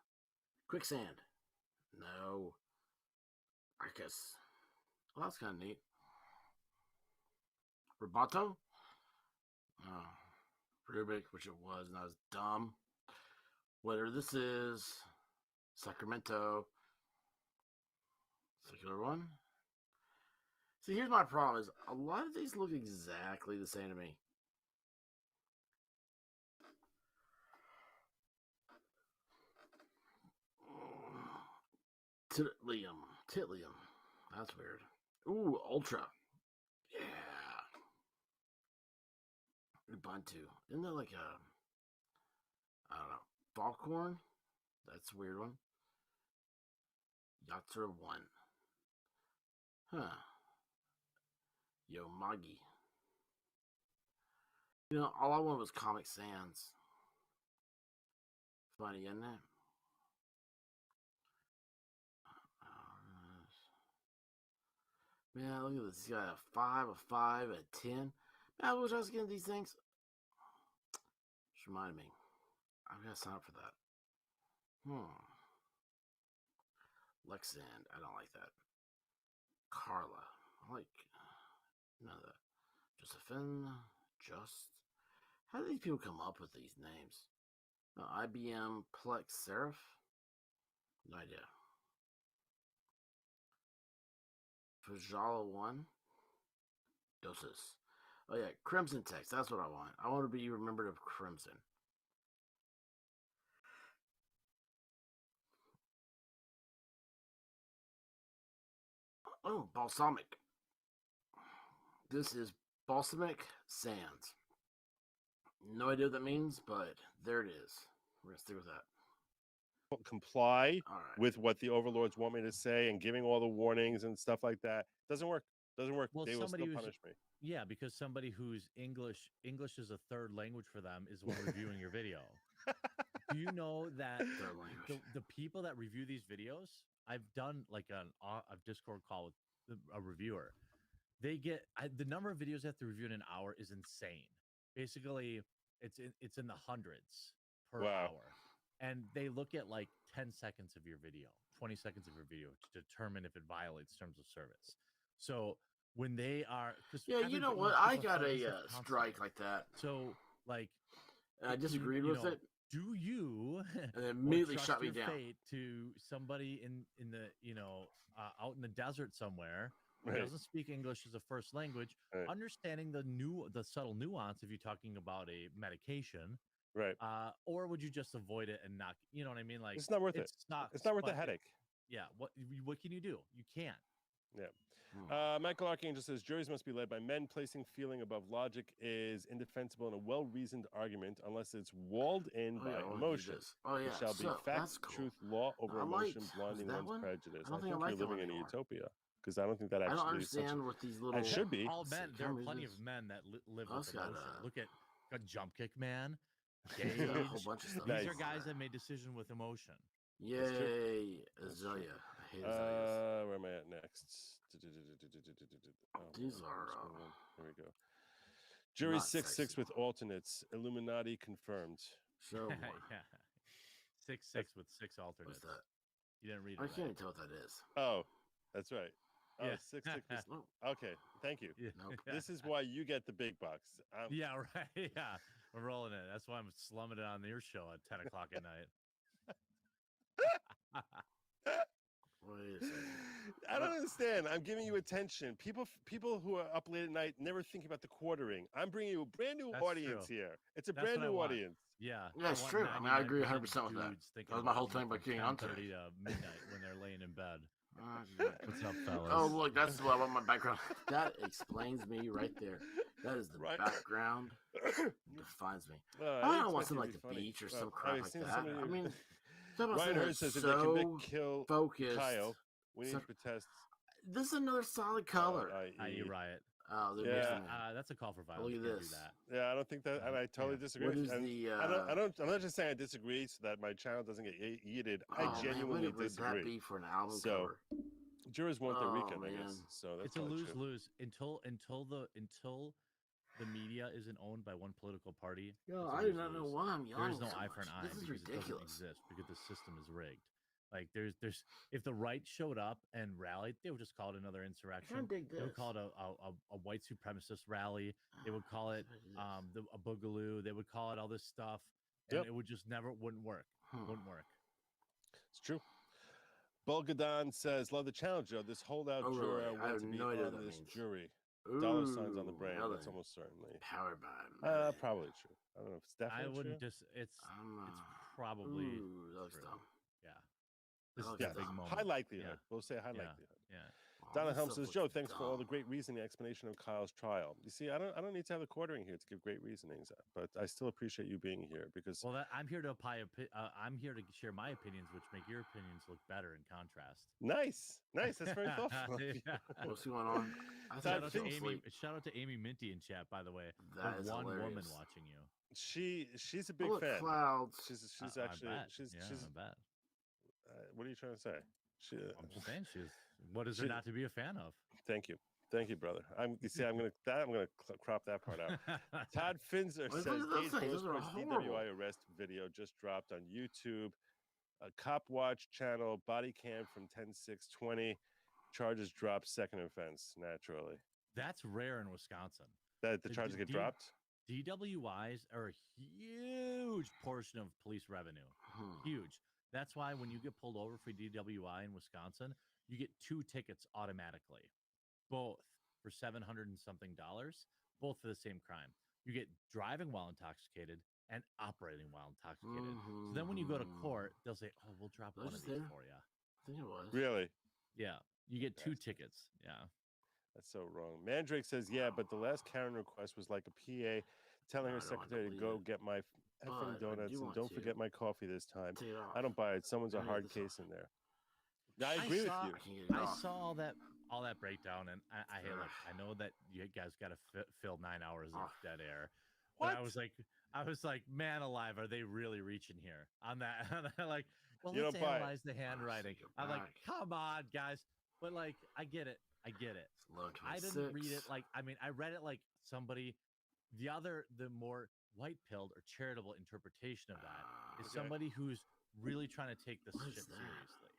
[SPEAKER 3] Quicksand? No. Arcus. Well, that's kind of neat. Roboto? Oh. Rubik, which it was, not as dumb. Whether this is Sacramento. Circular one. See, here's my problem is a lot of these look exactly the same to me. Titlium. That's weird. Ooh, Ultra. Yeah. Ubuntu. Isn't that like a, I don't know, Falcorn? That's a weird one. Yatsura 1. Huh. Yomagi. You know, all I wanted was Comic Sans. Funny, isn't it? Man, look at this. He's got a 5, a 5, a 10. Man, I wish I was getting these things. Just reminded me. I've got to sign up for that. Lexan. I don't like that. Carla. I like none of that. Josephine. How do these people come up with these names? IBM Plex Serif? No idea. Fajala 1. Doses. Oh yeah, Crimson Text. That's what I want. I want to be remembered of Crimson. Oh, Balsamic. This is Balsamic Sands. No idea what that means, but there it is. We're going to stick with that.
[SPEAKER 2] Comply
[SPEAKER 3] All right.
[SPEAKER 2] with what the overlords want me to say and giving all the warnings and stuff like that doesn't work. Doesn't work.
[SPEAKER 1] Well,
[SPEAKER 2] They will
[SPEAKER 1] somebody
[SPEAKER 2] still
[SPEAKER 1] who's
[SPEAKER 2] punish me.
[SPEAKER 1] yeah, because somebody who's English is a third language for them is the one reviewing your video. Do you know that
[SPEAKER 3] Third language.
[SPEAKER 1] the people that review these videos, I've done like a Discord call with a reviewer. They get the number of videos they have to review in an hour is insane. Basically, it's in the hundreds per
[SPEAKER 2] Wow.
[SPEAKER 1] hour, and they look at like 10 seconds of your video, 20 seconds of your video to determine if it violates terms of service. So when they are, because
[SPEAKER 3] Yeah, you know what? I got a strike like that.
[SPEAKER 1] So like,
[SPEAKER 3] And I disagreed
[SPEAKER 1] you
[SPEAKER 3] with
[SPEAKER 1] know,
[SPEAKER 3] it.
[SPEAKER 1] do you
[SPEAKER 3] And it immediately
[SPEAKER 1] trust
[SPEAKER 3] shut me
[SPEAKER 1] your
[SPEAKER 3] down.
[SPEAKER 1] fate to somebody in the out in the desert somewhere who
[SPEAKER 2] Right.
[SPEAKER 1] doesn't speak English as a first language,
[SPEAKER 2] Right.
[SPEAKER 1] understanding the subtle nuance if you're talking about a medication,
[SPEAKER 2] Right.
[SPEAKER 1] or would you just avoid it and not? You know what I mean? Like
[SPEAKER 2] It's not worth it.
[SPEAKER 1] it's not.
[SPEAKER 2] It's not worth the
[SPEAKER 1] but
[SPEAKER 2] headache.
[SPEAKER 1] yeah. What can you do? You can't.
[SPEAKER 2] Michael Archangel says juries must be led by men. Placing feeling above logic is indefensible in a well-reasoned argument unless it's walled in by emotion.
[SPEAKER 3] Oh yeah,
[SPEAKER 2] It shall be
[SPEAKER 3] so,
[SPEAKER 2] fact,
[SPEAKER 3] that's cool.
[SPEAKER 2] truth, law over
[SPEAKER 3] I
[SPEAKER 2] emotion,
[SPEAKER 3] liked-
[SPEAKER 2] blinding
[SPEAKER 3] was that
[SPEAKER 2] one's
[SPEAKER 3] one?
[SPEAKER 2] prejudice.
[SPEAKER 3] I don't think I
[SPEAKER 2] think
[SPEAKER 3] like
[SPEAKER 2] you're
[SPEAKER 3] that
[SPEAKER 2] living
[SPEAKER 3] one
[SPEAKER 2] in a
[SPEAKER 3] anymore.
[SPEAKER 2] utopia because I don't think that
[SPEAKER 3] I don't
[SPEAKER 2] actually is such.
[SPEAKER 3] understand what these little.
[SPEAKER 2] I should be.
[SPEAKER 1] All
[SPEAKER 3] Let's
[SPEAKER 1] men.
[SPEAKER 3] see,
[SPEAKER 1] There are
[SPEAKER 3] can we
[SPEAKER 1] plenty
[SPEAKER 3] do
[SPEAKER 1] of
[SPEAKER 3] this?
[SPEAKER 1] men that live
[SPEAKER 3] Oh,
[SPEAKER 1] with
[SPEAKER 3] it's got,
[SPEAKER 1] emotion. Look at Jump Kick Man.
[SPEAKER 3] Got a
[SPEAKER 1] Gage.
[SPEAKER 3] whole bunch of stuff.
[SPEAKER 1] These
[SPEAKER 2] Nice.
[SPEAKER 1] are guys that made decision with emotion.
[SPEAKER 2] That's true.
[SPEAKER 3] Yay,
[SPEAKER 2] That's true.
[SPEAKER 3] Azalea. I hate Azaleas.
[SPEAKER 2] Where am I at next? Oh,
[SPEAKER 3] These
[SPEAKER 2] man,
[SPEAKER 3] are,
[SPEAKER 2] what's going on? Here we go. Jury
[SPEAKER 3] not
[SPEAKER 2] 6-6
[SPEAKER 3] sexy.
[SPEAKER 2] with alternates. Illuminati confirmed.
[SPEAKER 3] Show one.
[SPEAKER 1] yeah. 6-6 with 6
[SPEAKER 3] What's
[SPEAKER 1] alternates.
[SPEAKER 3] that?
[SPEAKER 1] You didn't read it.
[SPEAKER 3] I
[SPEAKER 1] right.
[SPEAKER 3] can't even tell what that is.
[SPEAKER 2] Oh, that's right. Oh,
[SPEAKER 1] Yeah.
[SPEAKER 2] 6-6.
[SPEAKER 3] No,
[SPEAKER 2] Okay, thank you.
[SPEAKER 1] Yeah.
[SPEAKER 3] Nope.
[SPEAKER 2] This is why you get the big bucks.
[SPEAKER 1] Yeah, right. Yeah, we're rolling it. That's why I'm slumming it on your show at 10 o'clock at night.
[SPEAKER 3] Wait a second.
[SPEAKER 2] I don't understand. I'm giving you attention. People who are up late at night never think about the quartering. I'm bringing you a brand new
[SPEAKER 1] That's
[SPEAKER 2] audience
[SPEAKER 1] true.
[SPEAKER 2] here. It's a
[SPEAKER 1] That's
[SPEAKER 2] brand
[SPEAKER 1] what I
[SPEAKER 2] new
[SPEAKER 1] want.
[SPEAKER 2] audience.
[SPEAKER 1] Yeah,
[SPEAKER 3] Yeah, it's
[SPEAKER 1] want
[SPEAKER 3] true. I mean, I agree
[SPEAKER 1] 99%
[SPEAKER 3] 100%
[SPEAKER 1] of
[SPEAKER 3] with that.
[SPEAKER 1] dudes thinking
[SPEAKER 3] That was my
[SPEAKER 1] about
[SPEAKER 3] whole
[SPEAKER 1] me
[SPEAKER 3] thing about
[SPEAKER 1] from
[SPEAKER 3] getting on
[SPEAKER 1] 10:30
[SPEAKER 3] today.
[SPEAKER 1] to midnight when they're laying in bed.
[SPEAKER 3] What's
[SPEAKER 1] up, fellas?
[SPEAKER 3] Oh, look, that's what I want my background. That explains me right there. That is the
[SPEAKER 2] Right.
[SPEAKER 3] background. Defines me.
[SPEAKER 2] I
[SPEAKER 3] I
[SPEAKER 2] didn't
[SPEAKER 3] don't want
[SPEAKER 2] expect
[SPEAKER 3] something
[SPEAKER 2] you
[SPEAKER 3] like
[SPEAKER 2] to
[SPEAKER 3] the
[SPEAKER 2] be funny.
[SPEAKER 3] beach or
[SPEAKER 2] Well,
[SPEAKER 3] some crap
[SPEAKER 2] I've
[SPEAKER 3] like
[SPEAKER 2] seen
[SPEAKER 3] that.
[SPEAKER 2] some of
[SPEAKER 3] I
[SPEAKER 2] you-
[SPEAKER 3] mean, talking about
[SPEAKER 2] Ryan
[SPEAKER 3] something
[SPEAKER 2] Hurd
[SPEAKER 3] that's
[SPEAKER 2] says if they can
[SPEAKER 3] so
[SPEAKER 2] kill
[SPEAKER 3] focused.
[SPEAKER 2] Kyle, we need
[SPEAKER 3] So-
[SPEAKER 2] to protest.
[SPEAKER 3] This is another solid color.
[SPEAKER 1] I.e. riot.
[SPEAKER 3] Oh, they're
[SPEAKER 2] Yeah.
[SPEAKER 3] mixing it.
[SPEAKER 1] That's a call for violence.
[SPEAKER 3] Look at
[SPEAKER 1] You can't
[SPEAKER 3] this.
[SPEAKER 1] do that.
[SPEAKER 2] Yeah, I don't think that, and I totally disagree.
[SPEAKER 3] What is
[SPEAKER 2] and
[SPEAKER 3] the?
[SPEAKER 2] I'm not just saying I disagree so that my channel doesn't get yeeted. I genuinely
[SPEAKER 3] what would that
[SPEAKER 2] disagree.
[SPEAKER 3] be for an album
[SPEAKER 2] So,
[SPEAKER 3] cover?
[SPEAKER 2] Jurors want their
[SPEAKER 3] Oh,
[SPEAKER 2] weekend, I
[SPEAKER 3] man.
[SPEAKER 2] guess. So that's
[SPEAKER 1] It's a
[SPEAKER 2] probably true.
[SPEAKER 1] lose-lose until the media isn't owned by one political party.
[SPEAKER 3] Yo,
[SPEAKER 1] it's a
[SPEAKER 3] I do not know
[SPEAKER 1] lose-lose.
[SPEAKER 3] why I'm
[SPEAKER 1] There
[SPEAKER 3] yelling
[SPEAKER 1] is no
[SPEAKER 3] so
[SPEAKER 1] eye for an
[SPEAKER 3] much.
[SPEAKER 1] eye
[SPEAKER 3] This is
[SPEAKER 1] because it doesn't
[SPEAKER 3] ridiculous.
[SPEAKER 1] exist because the system is rigged. Like there's if the right showed up and rallied, they would just call it another
[SPEAKER 3] I
[SPEAKER 1] insurrection.
[SPEAKER 3] can't dig
[SPEAKER 1] They would
[SPEAKER 3] this.
[SPEAKER 1] call it a white supremacist rally. They would call it a boogaloo. They would call it all this stuff, and
[SPEAKER 2] Yep.
[SPEAKER 1] it would just never wouldn't work. Wouldn't work.
[SPEAKER 2] It's true. Bulgadon says, "Love the challenge, Joe. This holdout
[SPEAKER 3] Oh,
[SPEAKER 2] juror
[SPEAKER 3] really? I
[SPEAKER 2] wants
[SPEAKER 3] have
[SPEAKER 2] to be
[SPEAKER 3] no idea
[SPEAKER 2] on
[SPEAKER 3] what that
[SPEAKER 2] this
[SPEAKER 3] means.
[SPEAKER 2] jury. Dollar signs on the
[SPEAKER 3] Ooh,
[SPEAKER 2] brain.
[SPEAKER 3] Ellen.
[SPEAKER 2] That's almost certainly
[SPEAKER 3] Powered by.
[SPEAKER 2] probably true. I don't know if it's definitely
[SPEAKER 1] I wouldn't
[SPEAKER 2] true.
[SPEAKER 1] just. It's
[SPEAKER 3] I'm,
[SPEAKER 1] probably
[SPEAKER 3] Ooh, that looks
[SPEAKER 1] true.
[SPEAKER 3] dumb.
[SPEAKER 1] Yeah. This
[SPEAKER 3] That
[SPEAKER 1] is
[SPEAKER 3] looks
[SPEAKER 1] a
[SPEAKER 2] Yes,
[SPEAKER 1] big
[SPEAKER 3] dumb.
[SPEAKER 1] moment.
[SPEAKER 2] high likelihood.
[SPEAKER 1] Yeah.
[SPEAKER 2] We'll say high
[SPEAKER 1] Yeah.
[SPEAKER 2] likelihood.
[SPEAKER 1] Yeah.
[SPEAKER 3] Oh,
[SPEAKER 2] Donna
[SPEAKER 3] this
[SPEAKER 2] Helm
[SPEAKER 3] stuff
[SPEAKER 2] says,
[SPEAKER 3] looks
[SPEAKER 2] "Joe, thanks for all the
[SPEAKER 3] dumb.
[SPEAKER 2] great reasoning explanation of Kyle's trial. You see, I don't need to have the quartering here to give great reasonings, but I still appreciate you being here because
[SPEAKER 1] Well, I'm here to I'm here to share my opinions, which make your opinions look better in contrast.
[SPEAKER 2] nice. That's very thoughtful. of you.
[SPEAKER 1] Yeah.
[SPEAKER 3] What's going on? I
[SPEAKER 2] Todd
[SPEAKER 1] Shout
[SPEAKER 3] think
[SPEAKER 1] out
[SPEAKER 3] I'm
[SPEAKER 1] to
[SPEAKER 3] falling
[SPEAKER 1] Amy.
[SPEAKER 3] asleep.
[SPEAKER 1] Shout out to Amy Minty in chat, by the way.
[SPEAKER 3] That
[SPEAKER 1] The
[SPEAKER 3] is
[SPEAKER 1] one woman
[SPEAKER 3] hilarious.
[SPEAKER 1] watching you.
[SPEAKER 2] She's a
[SPEAKER 3] Oh,
[SPEAKER 2] big
[SPEAKER 3] look,
[SPEAKER 2] fan.
[SPEAKER 3] clouds.
[SPEAKER 2] She's
[SPEAKER 1] I
[SPEAKER 2] actually
[SPEAKER 1] bet.
[SPEAKER 2] she's
[SPEAKER 1] Yeah,
[SPEAKER 2] she's.
[SPEAKER 1] I bet.
[SPEAKER 2] What are you trying to say? She,
[SPEAKER 1] I'm just saying, what is there
[SPEAKER 2] she-
[SPEAKER 1] not to be a fan of?
[SPEAKER 2] Thank you, brother. You see, I'm gonna crop that part out. Todd Finzer
[SPEAKER 3] Look
[SPEAKER 2] says
[SPEAKER 3] at those
[SPEAKER 2] Gage
[SPEAKER 3] things. Those are
[SPEAKER 2] Rosebrook's
[SPEAKER 3] horrible.
[SPEAKER 2] DWI arrest video just dropped on YouTube. A Cop Watch channel body cam from 10/6/20. Charges dropped. Second offense. Naturally,
[SPEAKER 1] That's rare in Wisconsin.
[SPEAKER 2] that the
[SPEAKER 1] The
[SPEAKER 2] charges
[SPEAKER 1] D-
[SPEAKER 2] get
[SPEAKER 1] D-
[SPEAKER 2] dropped.
[SPEAKER 1] DWIs are a huge portion of police revenue. Huge. That's why when you get pulled over for DWI in Wisconsin, you get 2 tickets automatically, both for $700 and something, both for the same crime. You get driving while intoxicated and operating while intoxicated. So then when you go to court, they'll say, "Oh, we'll drop
[SPEAKER 3] Was
[SPEAKER 1] one
[SPEAKER 3] it
[SPEAKER 1] of these
[SPEAKER 3] there?
[SPEAKER 1] for you."
[SPEAKER 3] I think it was.
[SPEAKER 2] Really,
[SPEAKER 1] Yeah, you get 2
[SPEAKER 2] That's-
[SPEAKER 1] tickets. Yeah.
[SPEAKER 2] that's so wrong. Mandrake says, "Yeah, but the last Karen request was like a PA telling her
[SPEAKER 3] I don't want to
[SPEAKER 2] secretary to
[SPEAKER 3] believe
[SPEAKER 2] go
[SPEAKER 3] it.
[SPEAKER 2] get my
[SPEAKER 3] But
[SPEAKER 2] effing
[SPEAKER 3] I
[SPEAKER 2] donuts
[SPEAKER 3] do
[SPEAKER 2] and
[SPEAKER 3] want
[SPEAKER 2] don't
[SPEAKER 3] to.
[SPEAKER 2] forget my coffee this time."
[SPEAKER 3] Take it off.
[SPEAKER 2] I don't buy it. Someone's a
[SPEAKER 3] Let me get
[SPEAKER 2] hard
[SPEAKER 3] this
[SPEAKER 2] case
[SPEAKER 3] off.
[SPEAKER 2] in there. I agree with
[SPEAKER 3] I
[SPEAKER 2] you.
[SPEAKER 3] can't get it
[SPEAKER 1] I
[SPEAKER 3] off.
[SPEAKER 1] saw that all that breakdown, and hey, look, I know that you guys got to fill 9 hours of dead air. But
[SPEAKER 2] What?
[SPEAKER 1] I was like, man alive, are they really reaching here on that? Like, well,
[SPEAKER 2] You
[SPEAKER 1] let's
[SPEAKER 2] don't buy it.
[SPEAKER 1] analyze the handwriting. I'm like, come on, guys. But like, I get it. I didn't read it like, I mean, I read it like somebody. The more white-pilled or charitable interpretation of that is
[SPEAKER 2] Okay.
[SPEAKER 1] somebody who's really trying to take this
[SPEAKER 3] What
[SPEAKER 1] shit
[SPEAKER 3] is that?
[SPEAKER 1] seriously.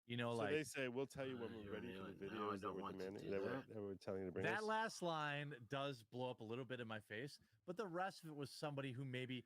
[SPEAKER 1] You know,
[SPEAKER 2] So
[SPEAKER 1] like
[SPEAKER 2] they say we'll tell you when we're
[SPEAKER 3] you're
[SPEAKER 2] ready for the
[SPEAKER 3] renewing. Now I
[SPEAKER 2] videos that
[SPEAKER 3] don't
[SPEAKER 2] we're
[SPEAKER 3] want to
[SPEAKER 2] demanding
[SPEAKER 3] do
[SPEAKER 2] that
[SPEAKER 3] that.
[SPEAKER 2] we're telling you to bring
[SPEAKER 1] that
[SPEAKER 2] us.
[SPEAKER 1] last line does blow up a little bit in my face, but the rest of it was somebody who maybe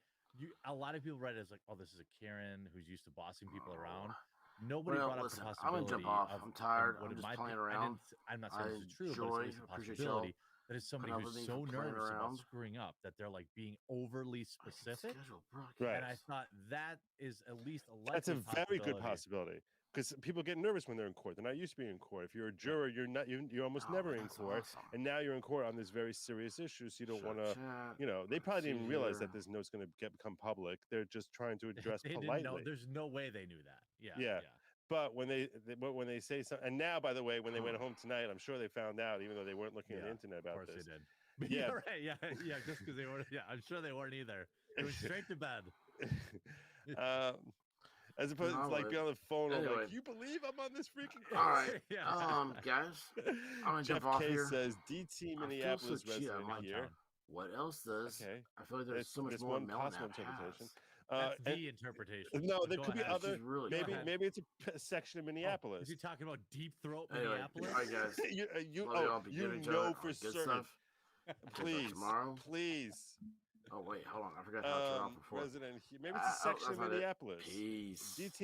[SPEAKER 1] a lot of people read it as like, oh, this is a Karen who's used to bossing people around. Nobody
[SPEAKER 3] Well,
[SPEAKER 1] brought up
[SPEAKER 3] listen,
[SPEAKER 1] the
[SPEAKER 3] I'm gonna
[SPEAKER 1] possibility
[SPEAKER 3] jump off.
[SPEAKER 1] of
[SPEAKER 3] I'm tired.
[SPEAKER 1] what
[SPEAKER 3] I'm
[SPEAKER 1] it
[SPEAKER 3] just
[SPEAKER 1] might
[SPEAKER 3] playing
[SPEAKER 1] be.
[SPEAKER 3] around.
[SPEAKER 1] I'm not saying
[SPEAKER 3] I
[SPEAKER 1] this is true, but it's at least a
[SPEAKER 3] appreciate
[SPEAKER 1] possibility that it's somebody
[SPEAKER 3] up
[SPEAKER 1] who's
[SPEAKER 3] with me
[SPEAKER 1] so
[SPEAKER 3] for playing
[SPEAKER 1] nervous about
[SPEAKER 3] around.
[SPEAKER 1] screwing up that they're like being overly
[SPEAKER 3] I can
[SPEAKER 1] specific.
[SPEAKER 3] schedule broadcasts.
[SPEAKER 2] Right.
[SPEAKER 1] And I thought that is at least a likely
[SPEAKER 2] That's a very good
[SPEAKER 1] possibility.
[SPEAKER 2] possibility because people get nervous when they're in court. They're not used to being in court. If you're a juror, you're not. You're almost
[SPEAKER 3] Oh,
[SPEAKER 2] never
[SPEAKER 3] man,
[SPEAKER 2] in
[SPEAKER 3] that's
[SPEAKER 2] court,
[SPEAKER 3] awesome.
[SPEAKER 2] and now you're in court on this very serious issue. So you don't
[SPEAKER 3] Shut
[SPEAKER 2] want to.
[SPEAKER 3] chat.
[SPEAKER 2] You know, they probably didn't
[SPEAKER 3] See
[SPEAKER 2] even realize
[SPEAKER 3] here.
[SPEAKER 2] that this note's going to become public. They're just trying to address
[SPEAKER 1] They didn't
[SPEAKER 2] politely.
[SPEAKER 1] know. There's no way they knew that.
[SPEAKER 2] Yeah. But when they say something, and now, by the way, when they went home tonight, I'm sure they found out, even though they weren't looking at the internet about
[SPEAKER 1] of course
[SPEAKER 2] this.
[SPEAKER 1] they did.
[SPEAKER 2] Yeah.
[SPEAKER 1] Right. Yeah. Just because they weren't. Yeah, I'm sure they weren't either. It was straight to bed.
[SPEAKER 2] As opposed to like being on the phone, I'm
[SPEAKER 3] Anyway.
[SPEAKER 2] like, you believe I'm on this freaking
[SPEAKER 3] All right,
[SPEAKER 1] Yeah.
[SPEAKER 3] guys. I'm gonna
[SPEAKER 2] Jeff
[SPEAKER 3] jump off
[SPEAKER 2] K
[SPEAKER 3] here.
[SPEAKER 2] says DT Minneapolis
[SPEAKER 3] I feel so cheap.
[SPEAKER 2] resident
[SPEAKER 3] I'm
[SPEAKER 2] here.
[SPEAKER 3] What else does?
[SPEAKER 2] Okay.
[SPEAKER 3] I feel like there's so much
[SPEAKER 2] There's
[SPEAKER 3] more
[SPEAKER 2] one
[SPEAKER 3] Melon
[SPEAKER 2] possible
[SPEAKER 3] app
[SPEAKER 2] interpretation.
[SPEAKER 3] has.
[SPEAKER 1] That's the interpretation.
[SPEAKER 2] No,
[SPEAKER 1] But
[SPEAKER 2] there
[SPEAKER 1] go
[SPEAKER 2] could be
[SPEAKER 1] ahead.
[SPEAKER 2] other.
[SPEAKER 3] Really
[SPEAKER 2] Maybe
[SPEAKER 3] bad.
[SPEAKER 2] maybe it's a section of Minneapolis.
[SPEAKER 1] Is he talking about deep throat
[SPEAKER 3] Anyway,
[SPEAKER 1] Minneapolis?
[SPEAKER 3] all right, guys.
[SPEAKER 2] you
[SPEAKER 3] Love y'all. Be good to each other.
[SPEAKER 2] know
[SPEAKER 3] All
[SPEAKER 2] for
[SPEAKER 3] that good
[SPEAKER 2] certain.
[SPEAKER 3] stuff.
[SPEAKER 2] Please,
[SPEAKER 3] tomorrow.
[SPEAKER 2] please.
[SPEAKER 3] Oh wait, hold on. I forgot how to turn off before.
[SPEAKER 2] Resident. Maybe it's a section
[SPEAKER 3] that's
[SPEAKER 2] of
[SPEAKER 3] not it.
[SPEAKER 2] Minneapolis.
[SPEAKER 3] Peace.
[SPEAKER 2] DT